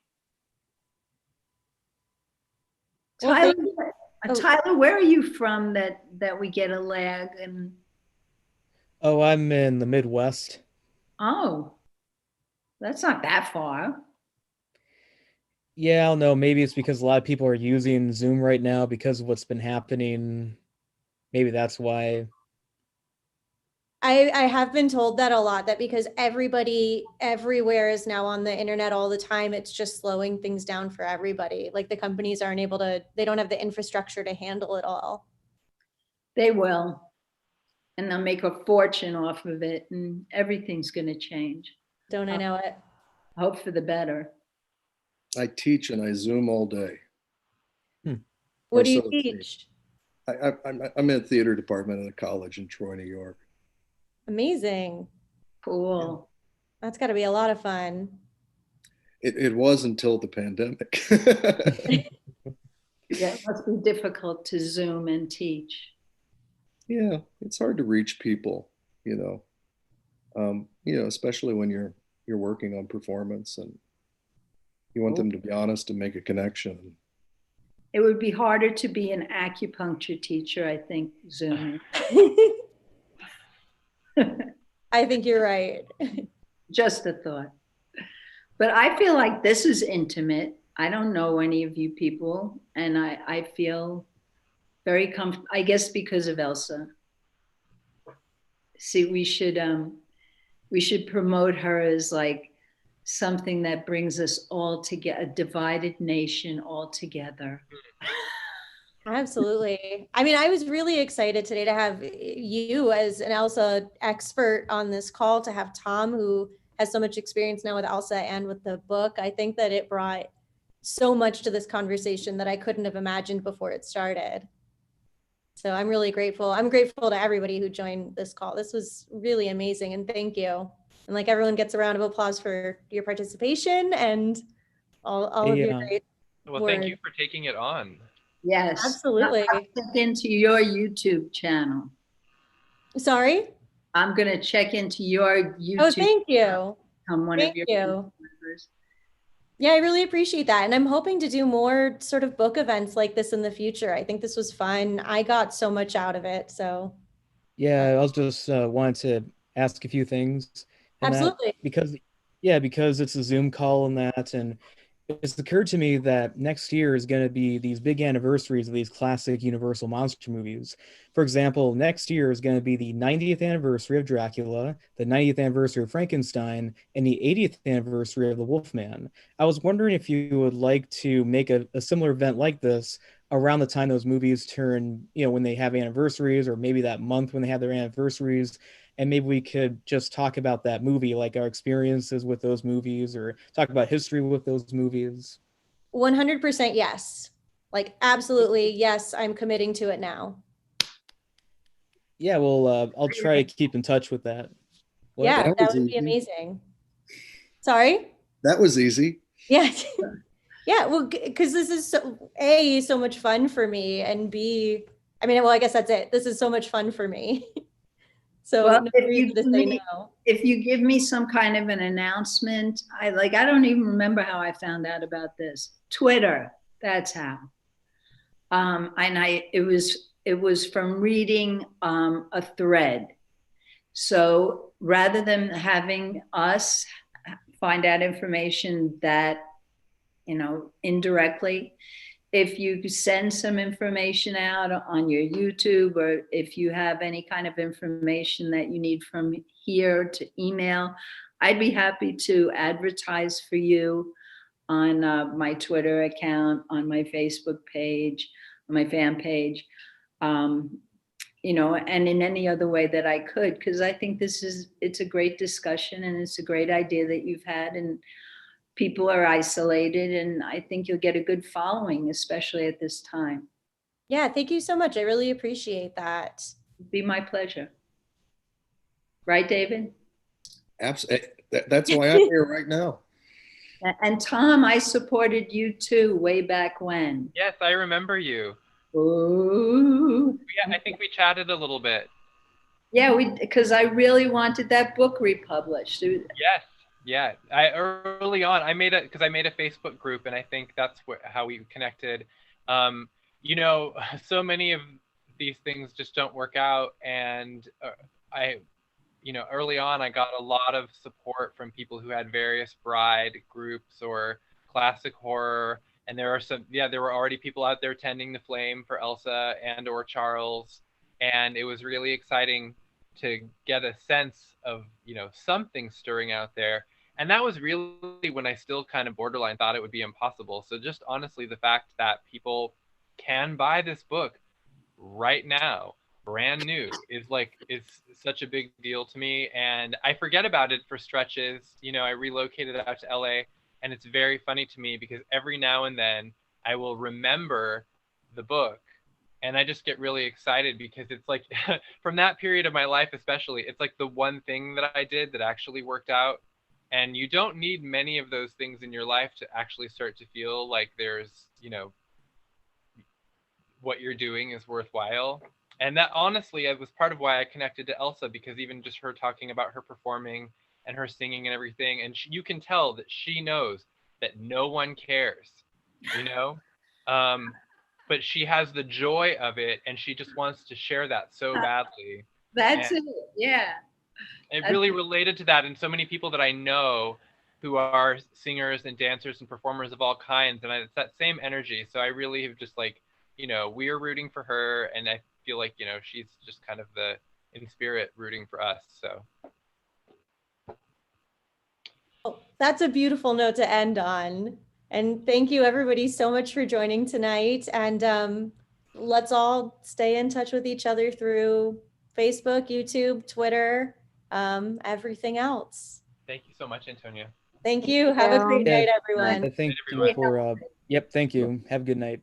Well, Tyler, oh. Tyler, where are you from that we get a lag? And Oh, I'm in the Midwest. oh, that's not that far. Yeah, I don't know. Maybe it's because a lot of people are using Zoom right now because of what's been happening. Maybe that's why. I have been told that a lot, that because everybody everywhere is now on the internet all the time, it's just slowing things down for everybody. Like the companies aren't able to, they don't have the infrastructure to handle it all. They will. And they'll make a fortune off of it and everything's going to change. Don't I know it? Hope for the better. I teach and I Zoom all day. What do you so teach? I'm in the theater department at a college in Troy, New York. Amazing. Cool. That's got to be a lot of fun. It was until the pandemic. Yeah, it must be difficult to Zoom and teach. Yeah, it's hard to reach people, especially when you're working on performance and you want them to be honest and make a connection. It would be harder to be an acupuncture teacher, I think, Zoom. I think you're right. Just a thought. But I feel like this is intimate. I don't know any of you people, and I feel very comfortable, I guess because of Elsa. See, we should promote her as like something that brings us all together, a divided nation all together. Absolutely. I mean, I was really excited today to have you as an Elsa expert on this call, to have Tom, who has so much experience now with Elsa and with the book. I think that it brought so much to this conversation that I couldn't have imagined before it started. So I'm really grateful. I'm grateful to everybody who joined this call. This was really amazing, and thank you. And like, everyone gets a round of applause for your participation and all of your great Well, words. thank you for taking it on. Yes. Absolutely. I'll check into your YouTube channel. Sorry? I'm going to check into your YouTube. Oh, thank you. I'm one of your members. Yeah, I really appreciate that. And I'm hoping to do more sort of book events like this in the future. I think this was fun. I got so much out of it. So Yeah, I was just wanted to ask a few things. And absolutely. because it's a Zoom call and that, and it's occurred to me that next year is going to be these big anniversaries of these classic Universal monster movies. For example, next year is going to be the 90th anniversary of Dracula, the 90th anniversary of Frankenstein, and the 80th anniversary of the Wolfman. I was wondering if you would like to make a similar event like this around the time those movies turn, when they have anniversaries, or maybe that month when they have their anniversaries. And maybe we could just talk about that movie, like our experiences with those movies, or talk about history with those movies. 100% yes. Like, absolutely yes, I'm committing to it now. Yeah, well, I'll try to keep in touch with that. Yeah, that would be amazing. Sorry? That was easy. Yeah. Yeah, well, because this is so much fun for me, and B, I mean, well, I guess that's it. This is so much fun for me. So well, no reason to say no. If you give me some kind of an announcement, I don't even remember how I found out about this. Twitter, that's how. And it was from reading a thread. So rather than having us find out information that, indirectly, if you send some information out on your YouTube, or if you have any kind of information that you need from here to email, I'd be happy to advertise for you on my Twitter account, on my Facebook page, on my fan page, you know, and in any other way that I could, because I think it's a great discussion and it's a great idea that you've had, and people are isolated, and I think you'll get a good following, especially at this time. Yeah, thank you so much. I really appreciate that. It'd be my pleasure. Right, David? Absolutely. That's why I'm here right now. And Tom, I supported you too way back when. Yes, I remember you. Ooh. Yeah, I think we chatted a little bit. Yeah, because I really wanted that book republished. Yes, yeah. Early on, I made a Facebook group, and I think that's how we connected. You know, so many of these things just don't work out, and you know, early on, I got a lot of support from people who had various bride groups or classic horror. And there were already people out there tending the flame for Elsa and or Charles. And it was really exciting to get a sense of, you know, something stirring out there. And that was really when I still kind of borderline thought it would be impossible. So just honestly, the fact that people can buy this book right now, brand new, is such a big deal to me. And I forget about it for stretches. You know, I relocated out to LA, and it's very funny to me because every now and then I will remember the book, and I just get really excited because it's like from that period of my life especially, it's like the one thing that I did that actually worked out. And you don't need many of those things in your life to actually start to feel like there's, you know, what you're doing is worthwhile. And that honestly, it was part of why I connected to Elsa, because even just her talking about her performing and her singing and everything, and you can tell that she knows that no one cares, you know, but she has the joy of it, and she just wants to share that so badly. That's it, yeah. It really related to that, and so many people that I know who are singers and dancers and performers of all kinds, and it's that same energy. So I really have just like, you know, we're rooting for her, and I feel like, you know, she's just kind of in spirit rooting for us. So that's a beautiful note to end on. And thank you everybody so much for joining tonight. And let's all stay in touch with each other through Facebook, YouTube, Twitter, everything else. Thank you so much, Antonia. Thank you. Have a great night, everyone. Thank you for, yep, thank you. Have a good night.